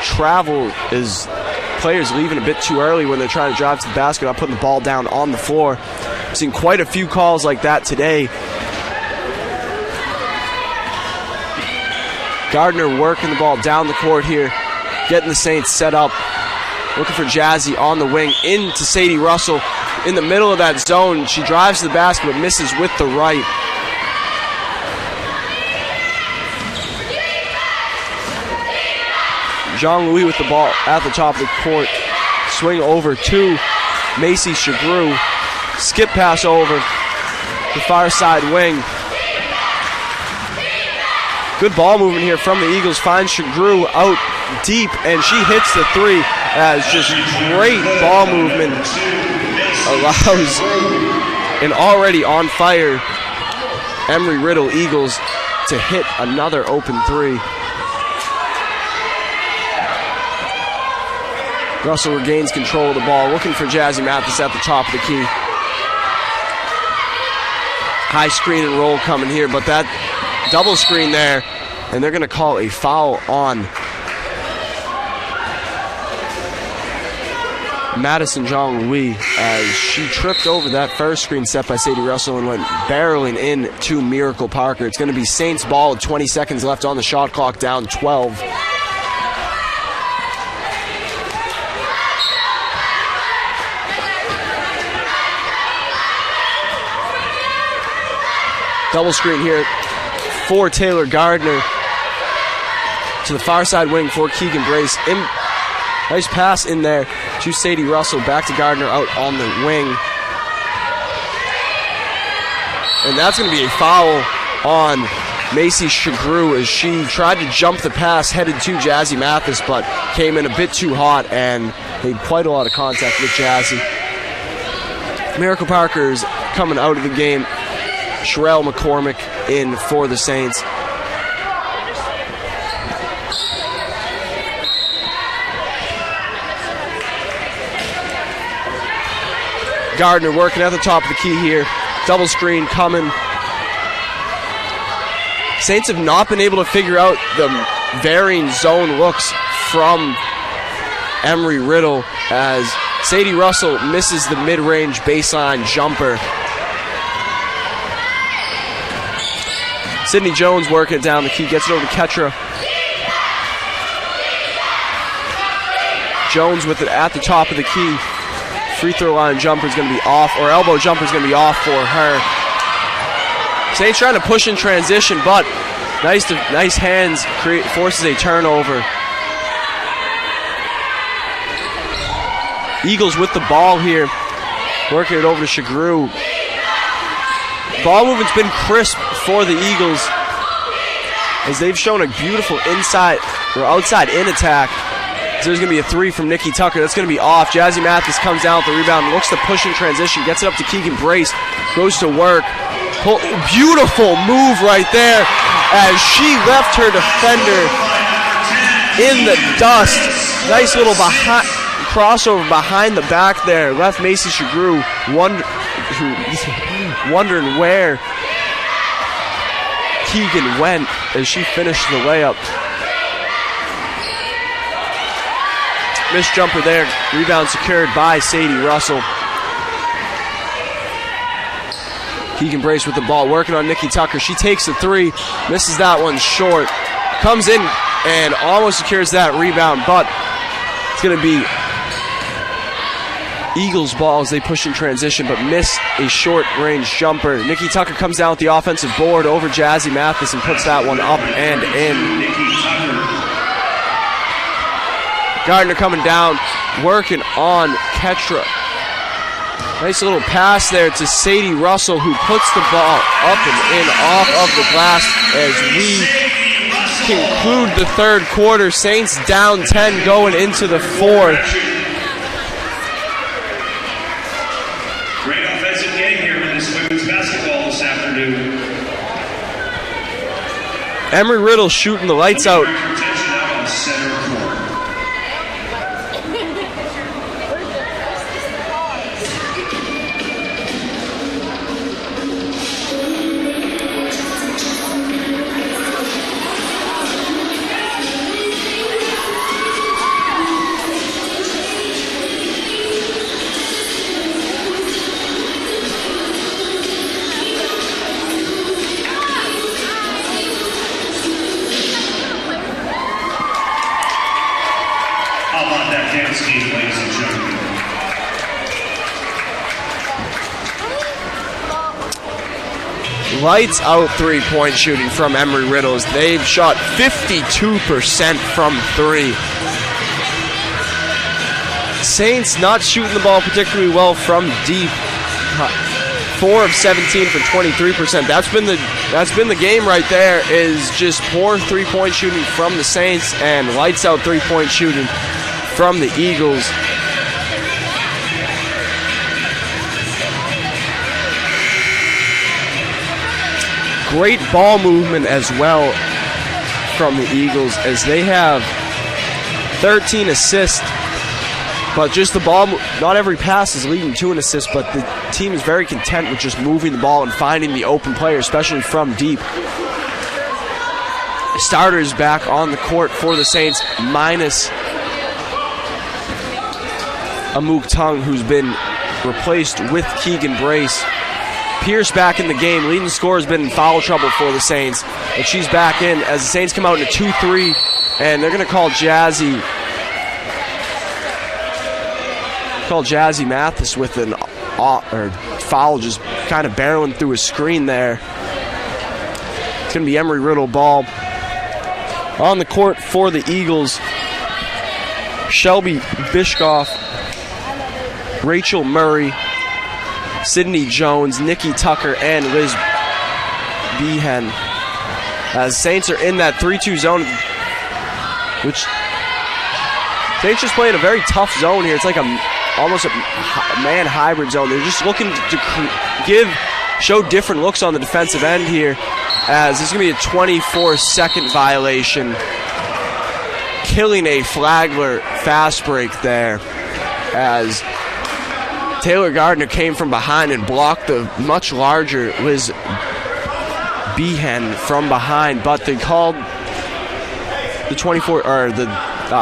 players leaving a bit too early when they're trying to drive to the basket, not putting the ball down on the floor. I've seen quite a few calls like that today. Gardner working the ball down the court here, getting the Saints set up, looking for Jazzy on the wing, into Sadie Russell in the middle of that zone. She drives to the basket but misses with the right. Jean-Louis with the ball at the top of the court. Swing over to Macy Shagru. Skip pass over the far side wing. Good ball movement here from the Eagles. Finds Shagru out deep, and she hits the three as just great ball movement allows an already on fire Embry Riddle Eagles to hit another open three. Russell regains control of the ball, looking for Jazzy Mathis at the top of the key. High screen and roll coming here, but that double screen there, and they're going to call a foul on Madison Jean-Louis as she tripped over that first screen set by Sadie Russell and went barreling in to Miracle Parker. It's going to be Saints ball with 20 seconds left on the shot clock, down 12. Double screen here for Taylor Gardner to the far side wing for Keegan Brace. Nice pass in there to Sadie Russell. Back to Gardner out on the wing. And that's going to be a foul on Macy Shagru as she tried to jump the pass headed to Jazzy Mathis, but came in a bit too hot and made quite a lot of contact with Jazzy. Miracle Parker's coming out of the game. Sherelle McCormick in for the Saints. Gardner working at the top of the key here. Double screen coming. Saints have not been able to figure out the varying zone looks from Embry Riddle as Sadie Russell misses the mid-range baseline jumper. Sydney Jones working it down the key, gets it over to Ketra. Jones with it at the top of the key. Free throw line jumper is going to be off, or elbow jumper is going to be off for her. Saints trying to push in transition, but nice hands forces a turnover. Eagles with the ball here, working it over to Shagru. Ball movement's been crisp for the Eagles as they've shown a beautiful inside or outside in attack. So there's going to be a three from Nikki Tucker. That's going to be off. Jazzy Mathis comes down with the rebound, looks to push in transition, gets it up to Keegan Brace, goes to work. Beautiful move right there as she left her defender in the dust. Nice little crossover behind the back there. Left Macy Shagru wondering where Keegan went as she finished the layup. Missed jumper there. Rebound secured by Sadie Russell. Keegan Brace with the ball, working on Nikki Tucker. She takes the three, misses that one short. Comes in and almost secures that rebound, but it's going to be Eagles ball as they push in transition, but miss a short-range jumper. Nikki Tucker comes down with the offensive board over Jazzy Mathis and puts that one up and in. Gardner coming down, working on Ketra. Nice little pass there to Sadie Russell, who puts the ball up and in off of the glass as we conclude the third quarter. Saints down 10 going into the fourth. Great offensive game here in this women's basketball this afternoon. Embry Riddle shooting the lights out. Attention out on center court. Ladies and gentlemen. Lights out three-point shooting from Embry Riddle. They've shot 52% from three. Saints not shooting the ball particularly well from deep. 4 of 17 for 23%. That's been the game right there, is just poor three-point shooting from the Saints and lights out three-point shooting from the Eagles. Great ball movement as well from the Eagles as they have 13 assists, but just the ball, not every pass is leading to an assist, but the team is very content with just moving the ball and finding the open player, especially from deep. Starters back on the court for the Saints, minus Amook Tung, who's been replaced with Keegan Brace. Pierce back in the game. Leading scorer has been in foul trouble for the Saints, but she's back in as the Saints come out in a 2-3, and they're going to call Jazzy Mathis with an foul, just kind of barreling through his screen there. It's going to be Embry Riddle ball. On the court for the Eagles, Shelby Bishkoff, Rachel Murray, Sydney Jones, Nikki Tucker, and Liz Behan. As Saints are in that 3-2 zone, which Saints just playing a very tough zone here. It's like almost a man hybrid zone. They're just looking to show different looks on the defensive end here, as this is going to be a 24-second violation, killing a Flagler fast break there, as Taylor Gardner came from behind and blocked the much larger Liz Behan from behind, but they called the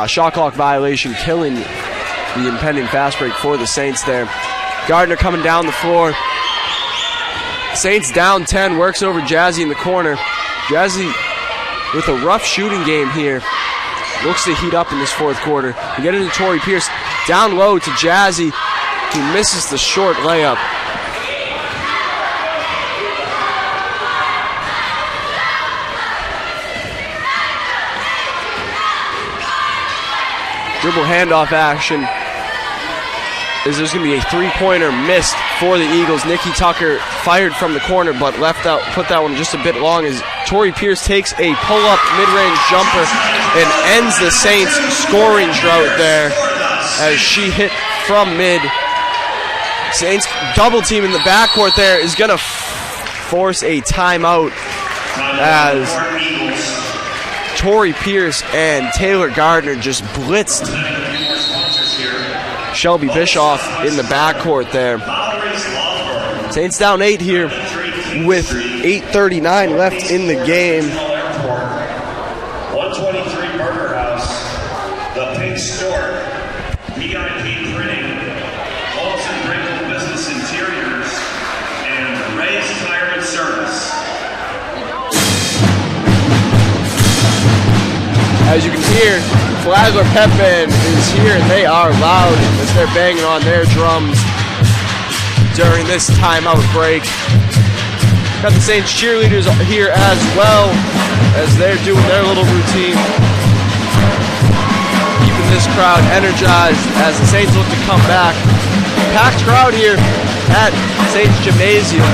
shot clock violation, killing the impending fast break for the Saints there. Gardner coming down the floor. Saints down 10, works over Jazzy in the corner. Jazzy with a rough shooting game here. Looks to heat up in this fourth quarter. We get into Torrey Pierce. Down low to Jazzy, who misses the short layup. Dribble handoff action. There's going to be a three-pointer missed for the Eagles. Nikki Tucker fired from the corner, but put that one just a bit long, as Torrey Pierce takes a pull-up mid-range jumper and ends the Saints scoring drought there, as she hit from mid. Saints double team in the backcourt there is going to force a timeout, as Torrey Pierce and Taylor Gardner just blitzed Shelby Bischoff in the backcourt there. Saints down 8 here with 8:39 left in the game. 123 Burger House, The Pink Store, VIP Printing, Olsen Wrinkle Business Interiors, and Ray's Tire and Service. As you can hear, Flagler Pep Band is here, and they are loud as they're banging on their drums during this timeout break. Got the Saints cheerleaders here as well, as they're doing their little routine, keeping this crowd energized as the Saints look to come back. Packed crowd here at Saints Gymnasium.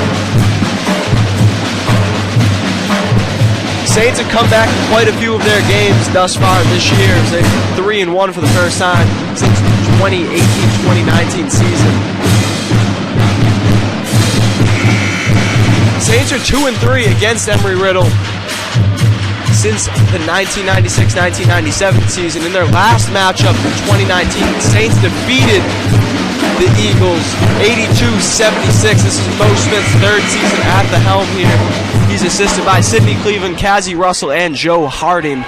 Saints have come back in quite a few of their games thus far this year. They're 3-1 for the first time since 2018-2019 season. Saints are 2-3 against Embry Riddle since the 1996-1997 season. In their last matchup in 2019, Saints defeated the Eagles 82-76. This is Mo Smith's third season at the helm here. He's assisted by Sidney Cleveland, Kazzy Russell, and Joe Harding.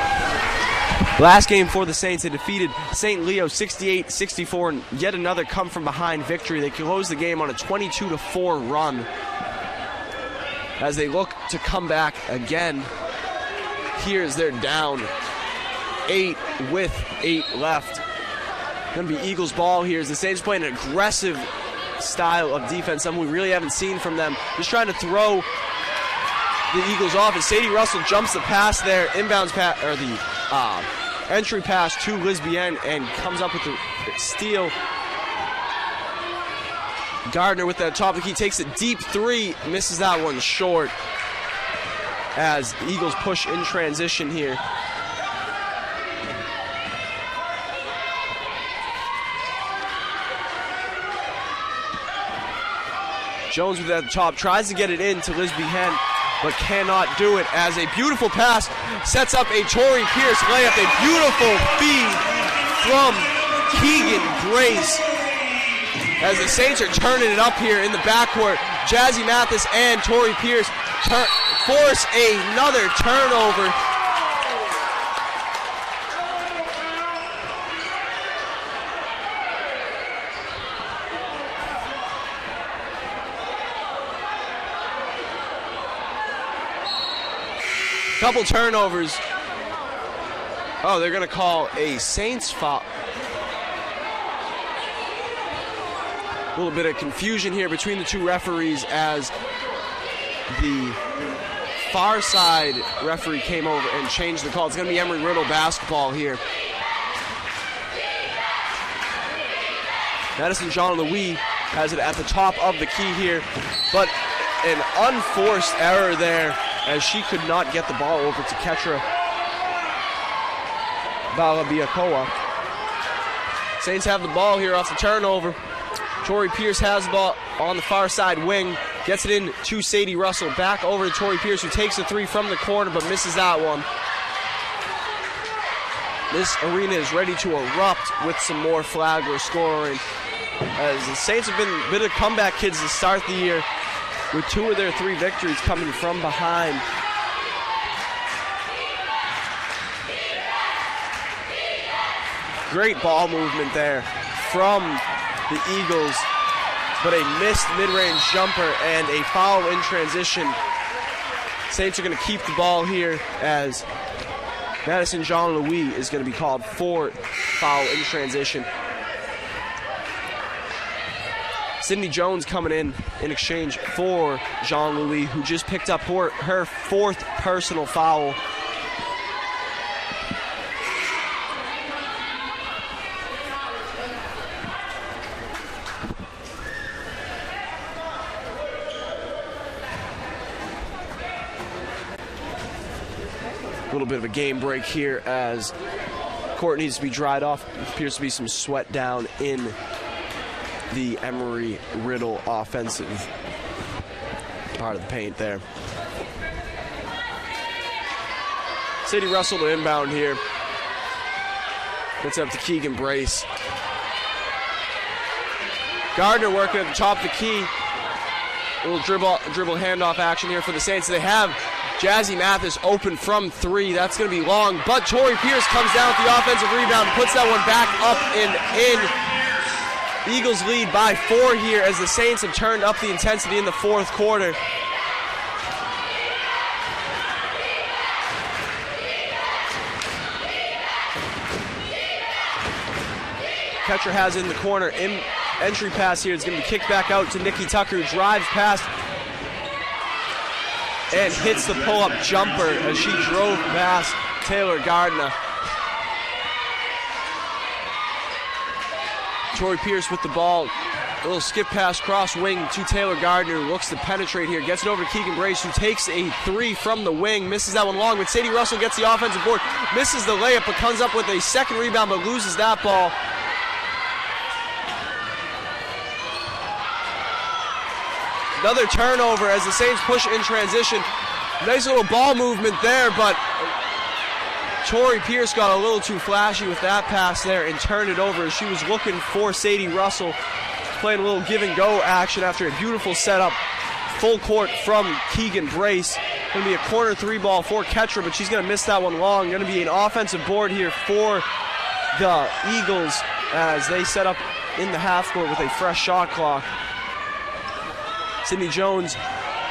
Last game for the Saints, they defeated St. Leo 68-64, and yet another come-from-behind victory. They closed the game on a 22-4 run as they look to come back again. Here's their down 8 with 8 left. Going to be Eagles ball here as the Saints playing an aggressive style of defense, something we really haven't seen from them. Just trying to throw the Eagles off, and Sadie Russell jumps the pass there, inbounds pass, or the entry pass to Liz Bien, and comes up with the steal. Gardner with the top of the key takes a deep three, misses that one short, as the Eagles push in transition here. Jones with that top, tries to get it in to Liz Behan, but cannot do it, as a beautiful pass sets up a Torrey Pierce layup. A beautiful feed from Keegan Grace, as the Saints are turning it up here in the backcourt. Jazzy Mathis and Torrey Pierce force another turnover. Couple turnovers. Oh, they're going to call a Saints foul. A little bit of confusion here between the two referees, as the far side referee came over and changed the call. It's going to be Embry Riddle basketball here. Madison Jean Louis has it at the top of the key here, but an unforced error there as she could not get the ball over to Ketra Balabiakoa. Saints have the ball here off the turnover. Tori Pierce has the ball on the far side wing. Gets it in to Sadie Russell. Back over to Tori Pierce, who takes a three from the corner but misses that one. This arena is ready to erupt with some more Flagler scoring, as the Saints have been a bit of comeback kids to start the year, with 2 of their 3 victories coming from behind. Great ball movement there from the Eagles, but a missed mid-range jumper and a foul in transition. Saints are going to keep the ball here as Madison Jean-Louis is going to be called for foul in transition. Sydney Jones coming in exchange for Jean-Louis, who just picked up her 4th personal foul. A little bit of a game break here as court needs to be dried off. Appears to be some sweat down in the Embry Riddle offensive part of the paint there. Sadie Russell to inbound here. Gets up to Keegan Brace. Gardner working at the top of the key. A little dribble handoff action here for the Saints. They have Jazzy Mathis open from 3. That's going to be long, but Tori Pierce comes down with the offensive rebound, puts that one back up and in. Eagles lead by 4 here as the Saints have turned up the intensity in the 4th quarter. Catcher has it in the corner. Entry pass here is going to be kicked back out to Nikki Tucker, who drives past and hits the pull-up jumper as she drove past Taylor Gardner. Tori Pierce with the ball. A little skip pass cross wing to Taylor Gardner, who looks to penetrate here. Gets it over to Keegan Brace, who takes a 3 from the wing. Misses that one long, but Sadie Russell gets the offensive board. Misses the layup, but comes up with a second rebound, but loses that ball. Another turnover as the Saints push in transition. Nice little ball movement there, but Tori Pierce got a little too flashy with that pass there and turned it over as she was looking for Sadie Russell. Playing a little give and go action after a beautiful setup. Full court from Keegan Brace. Going to be a corner 3 ball for Ketra, but she's going to miss that one long. Going to be an offensive board here for the Eagles as they set up in the half court with a fresh shot clock. Sydney Jones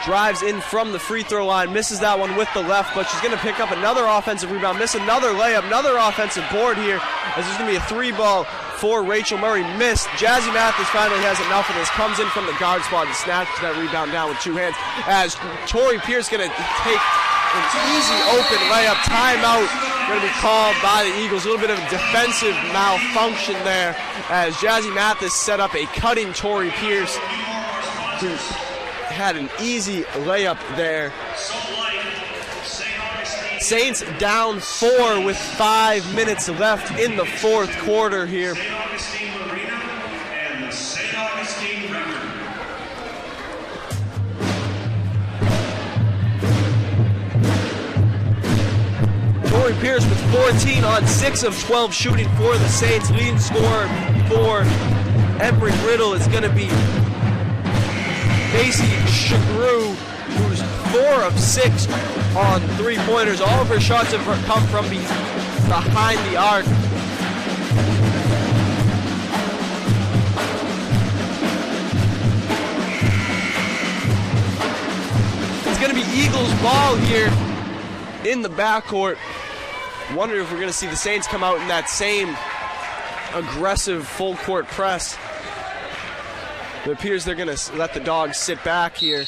drives in from the free throw line, misses that one with the left, but she's going to pick up another offensive rebound, miss another layup, another offensive board here, as there's going to be a 3 ball for Rachel Murray. Missed. Jazzy Mathis finally has enough of this, comes in from the guard spot and snatches that rebound down with 2 hands, as Tori Pierce going to take an easy open layup. Timeout going to be called by the Eagles. A little bit of a defensive malfunction there, as Jazzy Mathis set up a cutting Tori Pierce, who had an easy layup there. Saints down 4 with 5 minutes left in the 4th quarter here. Tori Pierce with 14 on 6 of 12 shooting for the Saints. Leading scorer for Embry Riddle is going to be Macy Chagru, who's 4 of 6 on 3-pointers. All of her shots have come from behind the arc. It's going to be Eagles ball here in the backcourt. Wonder if we're going to see the Saints come out in that same aggressive full court press. It appears they're going to let the Dogs sit back here.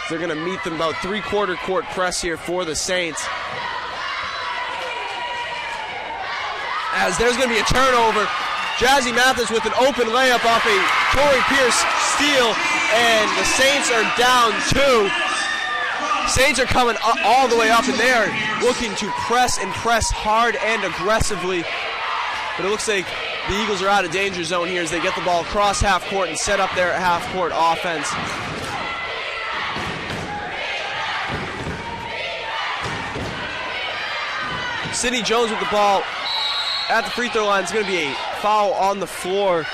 They're going to meet them about 3-quarter court press here for the Saints. As there's going to be a turnover. Jazzy Mathis with an open layup off a Tori Pierce steal, and the Saints are down 2. Saints are coming all the way up, and they are looking to press and press hard and aggressively. But it looks like the Eagles are out of danger zone here as they get the ball across half court and set up their half court offense. Sydney Jones with the ball at the free throw line. It's going to be a foul on the floor.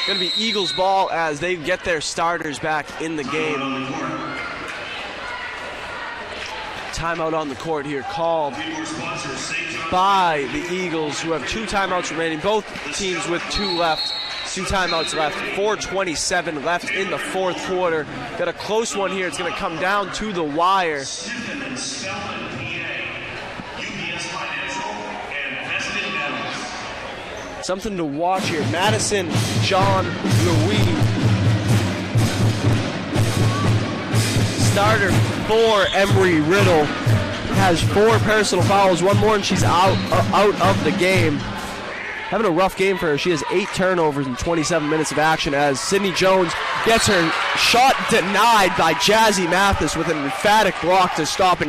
Going to be Eagles ball as they get their starters back in the game. Timeout on the court here called by the Eagles, who have 2 timeouts remaining. Both teams with 2 left. 2 timeouts left. 4:27 left in the fourth quarter. Got a close one here. It's going to come down to the wire. Something to watch here. Madison Jean Louis, starter for Embry Riddle, has 4 personal fouls, 1 more and she's out of the game. Having a rough game for her. She has 8 turnovers in 27 minutes of action as Sydney Jones gets her shot denied by Jazzy Mathis with an emphatic block to stop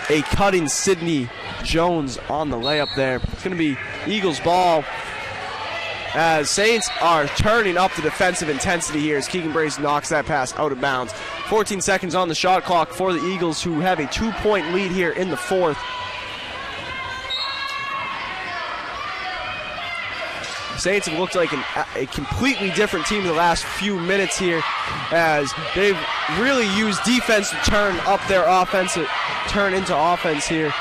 a cutting Sydney Jones on the layup there. It's going to be Eagles ball as Saints are turning up the defensive intensity here as Keegan Brace knocks that pass out of bounds. 14 seconds on the shot clock for the Eagles, who have a 2-point lead here in the fourth. Saints have looked like a completely different team in the last few minutes here as they've really used defense to turn up their offense, turn into offense here.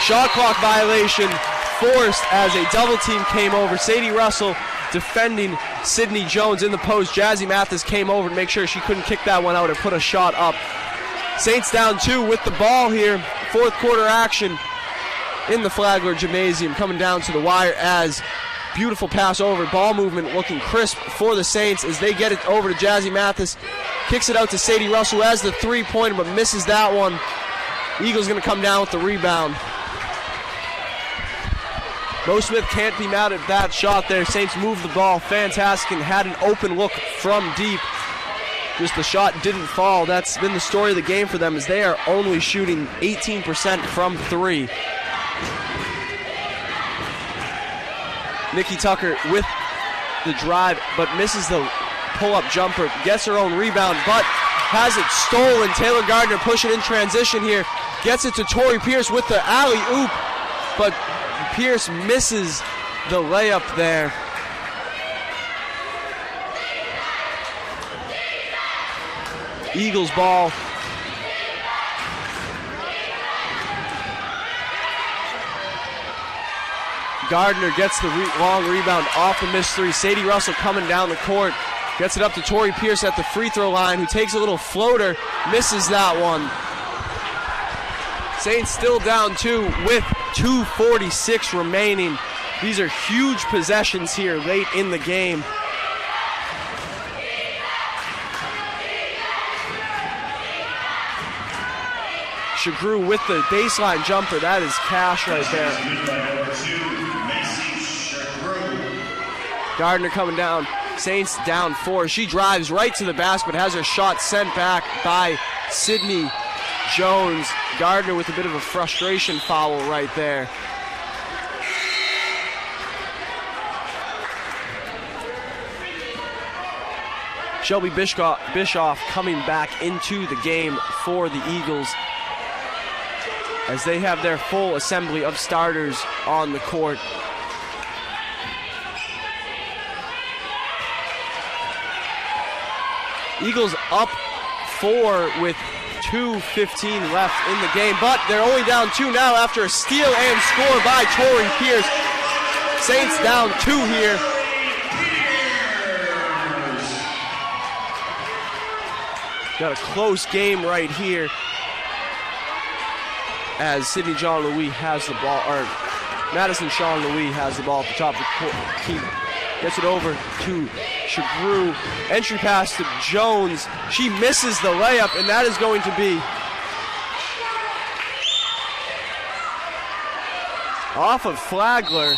Shot clock violation forced as a double team came over. Sadie Russell defending Sydney Jones in the post. Jazzy Mathis came over to make sure she couldn't kick that one out or put a shot up. Saints down 2 with the ball here. Fourth quarter action in the Flagler Gymnasium, coming down to the wire as beautiful pass over. Ball movement looking crisp for the Saints as they get it over to Jazzy Mathis. Kicks it out to Sadie Russell, who has the 3-pointer but misses that one. Eagles going to come down with the rebound. Mo Smith can't be mad at that shot there. Saints moved the ball fantastic and had an open look from deep. Just the shot didn't fall. That's been the story of the game for them as they are only shooting 18% from 3. Nikki Tucker with the drive, but misses the pull-up jumper. Gets her own rebound, but has it stolen. Taylor Gardner pushing in transition here. Gets it to Tori Pierce with the alley-oop, but Pierce misses the layup there. Eagles ball. Gardner gets the long rebound off the missed 3. Sadie Russell coming down the court. Gets it up to Tori Pierce at the free throw line, who takes a little floater, misses that one. Saints still down 2 with 2:46 remaining. These are huge possessions here late in the game. Shagru with the baseline jumper. That is cash right there. Gardner coming down. Saints down 4. She drives right to the basket, has her shot sent back by Sydney Jones. Gardner with a bit of a frustration foul right there. Shelby Bischoff coming back into the game for the Eagles as they have their full assembly of starters on the court. Eagles up 4 with 2:15 left in the game, but they're only down 2 now after a steal and score by Tori Pierce. Saints down 2 here. Got a close game right here as Sydney Jean Louis has the ball, or Madison Jean Louis has the ball at the top of the court. Gets it over to Shagru. Entry pass to Jones. She misses the layup, and that is going to be off of Flagler.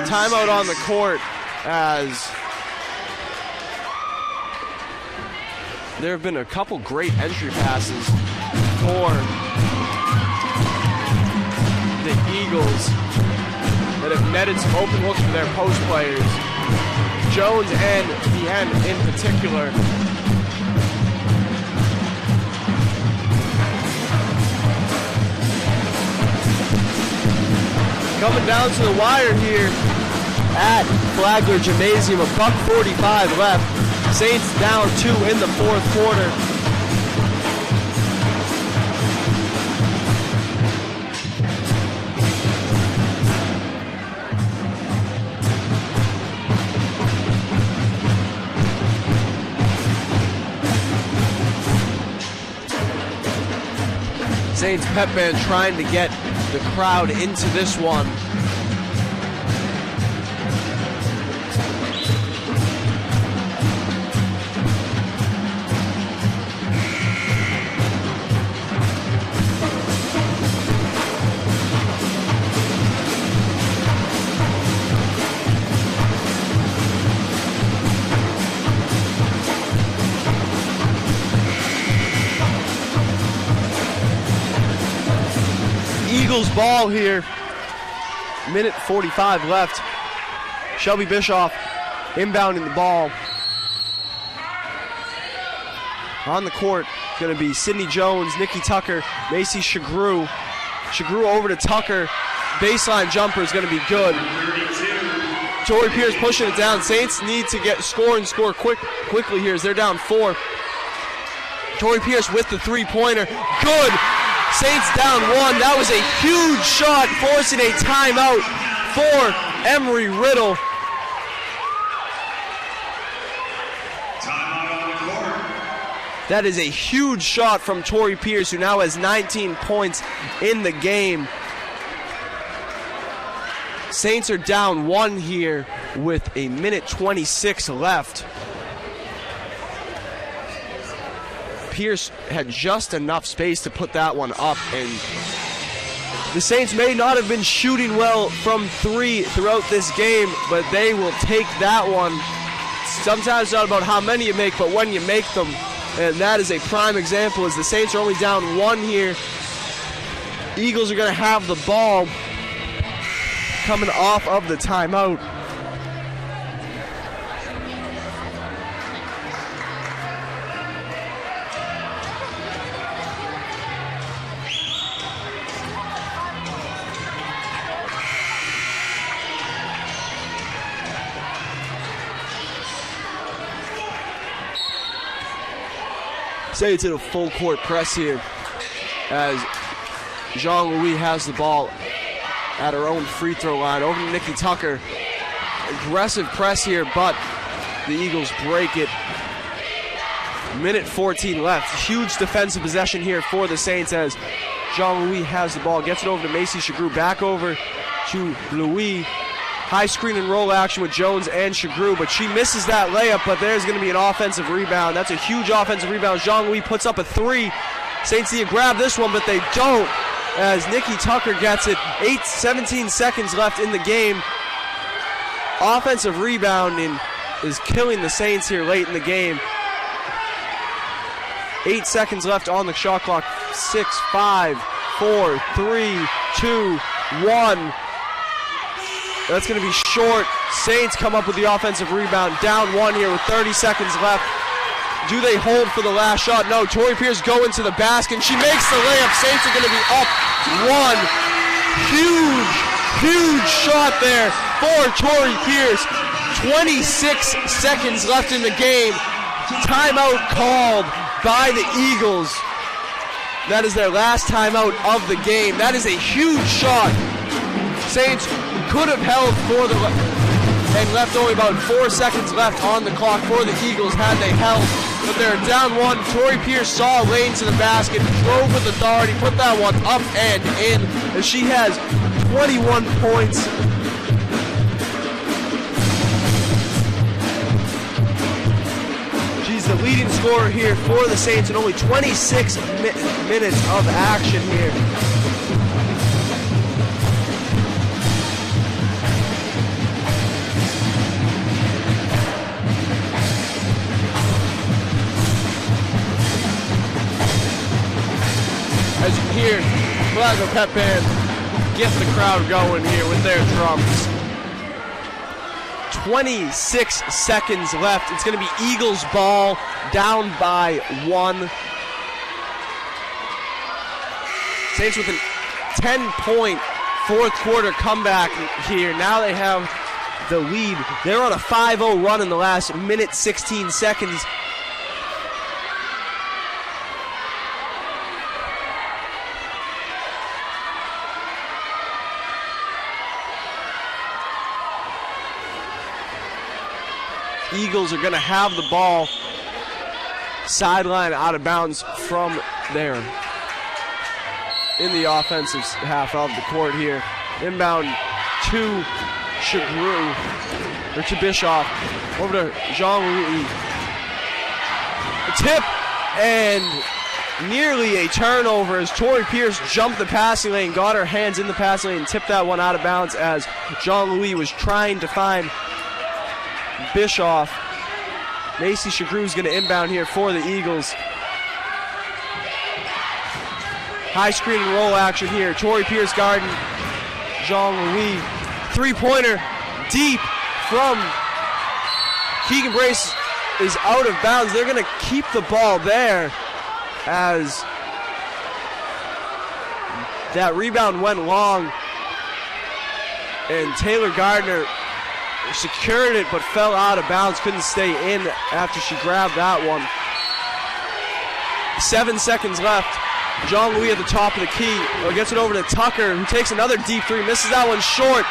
Timeout on the court as there have been a couple great entry passes for the Eagles that have netted some open looks for their post players. Jones and the end in particular. Coming down to the wire here at Flagler Gymnasium, $1:45 left. Saints down 2 in the fourth quarter. Saints pep band trying to get the crowd into this one. Eagles ball here. Minute 45 left. Shelby Bischoff inbounding the ball. On the court, going to be Sydney Jones, Nikki Tucker, Macy Shagru. Shagru over to Tucker. Baseline jumper is going to be good. Tori Pierce pushing it down. Saints need to get score quickly here as they're down 4. Tori Pierce with the three-pointer. Good. Saints down 1. That was a huge shot, forcing a timeout for Embry Riddle. Timeout on the court. That is a huge shot from Tori Pierce, who now has 19 points in the game. Saints are down 1 here with a minute 26 left. Pierce had just enough space to put that one up, and the Saints may not have been shooting well from 3 throughout this game, but they will take that one. Sometimes it's not about how many you make, but when you make them, and that is a prime example as the Saints are only down 1 here. Eagles are going to have the ball coming off of the timeout. Saints in a full court press here as Jean-Louis has the ball at her own free throw line. Over to Nikki Tucker. Aggressive press here, but the Eagles break it. Minute 14 left. Huge defensive possession here for the Saints as Jean-Louis has the ball. Gets it over to Macy Shagru. Back over to Louis. High screen and roll action with Jones and Shagru, but she misses that layup, but there's going to be an offensive rebound. That's a huge offensive rebound. Jean-Louis puts up a 3. Saints need to grab this one, but they don't as Nikki Tucker gets it. 17 seconds left in the game. Offensive rebounding is killing the Saints here late in the game. 8 seconds left on the shot clock. 6, 5, 4, 3, 2, 1. That's going to be short. Saints come up with the offensive rebound. Down 1 here with 30 seconds left. Do they hold for the last shot? No. Tori Pierce going to the basket, and she makes the layup. Saints are going to be up 1. Huge shot there for Tori Pierce. 26 seconds left in the game. Timeout called by the Eagles. That is their last timeout of the game. That is a huge shot. Saints could have held for the and left only about 4 seconds left on the clock for the Eagles had they held, but they're down 1. Tori Pierce saw a lane to the basket, drove with authority, put that one up and in, and she has 21 points. She's the leading scorer here for the Saints in only 26 minutes of action here. here. Flagler Pep Band get the crowd going here with their drums. 26 seconds left. It's going to be Eagles ball, down by 1. Saints with a 10-point fourth quarter comeback here. Now they have the lead. They're on a 5-0 run in the last minute 16 seconds. Eagles are going to have the ball sideline out of bounds from there in the offensive half of the court here. Inbound to Chagru, or to Bischoff, over to Jean-Louis. A tip and nearly a turnover as Tori Pierce jumped the passing lane, got her hands in the passing lane, and tipped that one out of bounds as Jean-Louis was trying to find Bischoff. Macy Chagru is going to inbound here for the Eagles. High screen and roll action here. Tori Pierce guarding Jean-Louis. Three-pointer deep from Keegan Brace is out of bounds. They're going to keep the ball there as that rebound went long. And Taylor Gardner secured it but fell out of bounds, couldn't stay in after she grabbed that one. 7 seconds left. Jean-Louis at the top of the key gets it over to Tucker, who takes another deep three, misses that one short.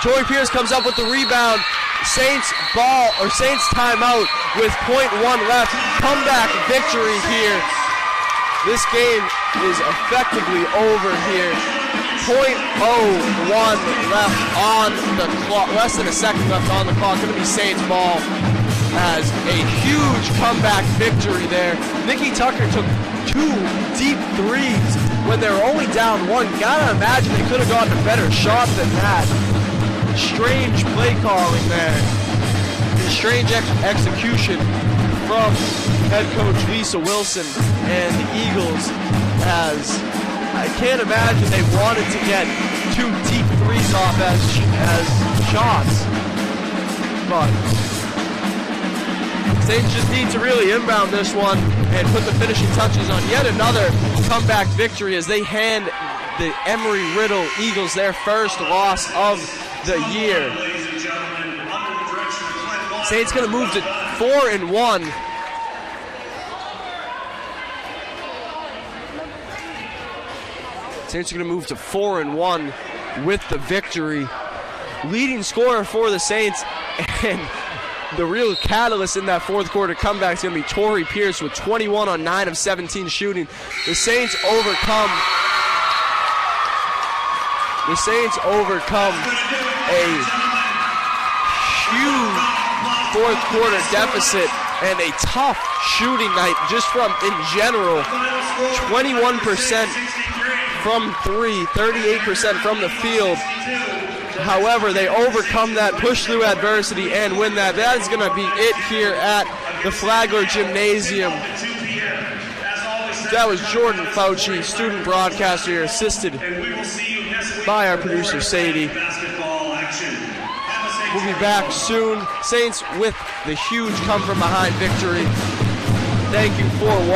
Tori Pierce comes up with the rebound. Saints timeout with 0.1 left. Comeback victory here. This game is effectively over here. 0.01 left on the clock, less than a second left on the clock. Going to be Saints ball as a huge comeback victory there. Nikki Tucker took 2 deep threes when they were only down 1. Gotta imagine they could have gotten a better shot than that. Strange play calling there. Strange execution from head coach Lisa Wilson and the Eagles, as I can't imagine they wanted to get 2 deep threes off as shots. But Saints just need to really inbound this one and put the finishing touches on yet another comeback victory as they hand the Embry Riddle Eagles their first loss of the year. Saints going to move to 4-1. Saints are going to move to 4-1 with the victory. Leading scorer for the Saints and the real catalyst in that fourth quarter comeback is going to be Tori Pierce with 21 on 9 of 17 shooting. The Saints overcome a huge fourth quarter deficit and a tough shooting night just from in general. 21% from 3, 38% from the field. However, they overcome that, push through adversity, and win that. That is going to be it here at the Flagler Gymnasium. That was Jordan Fauci, student broadcaster here, assisted by our producer, Sadie. We'll be back soon. Saints with the huge come-from-behind victory. Thank you for watching.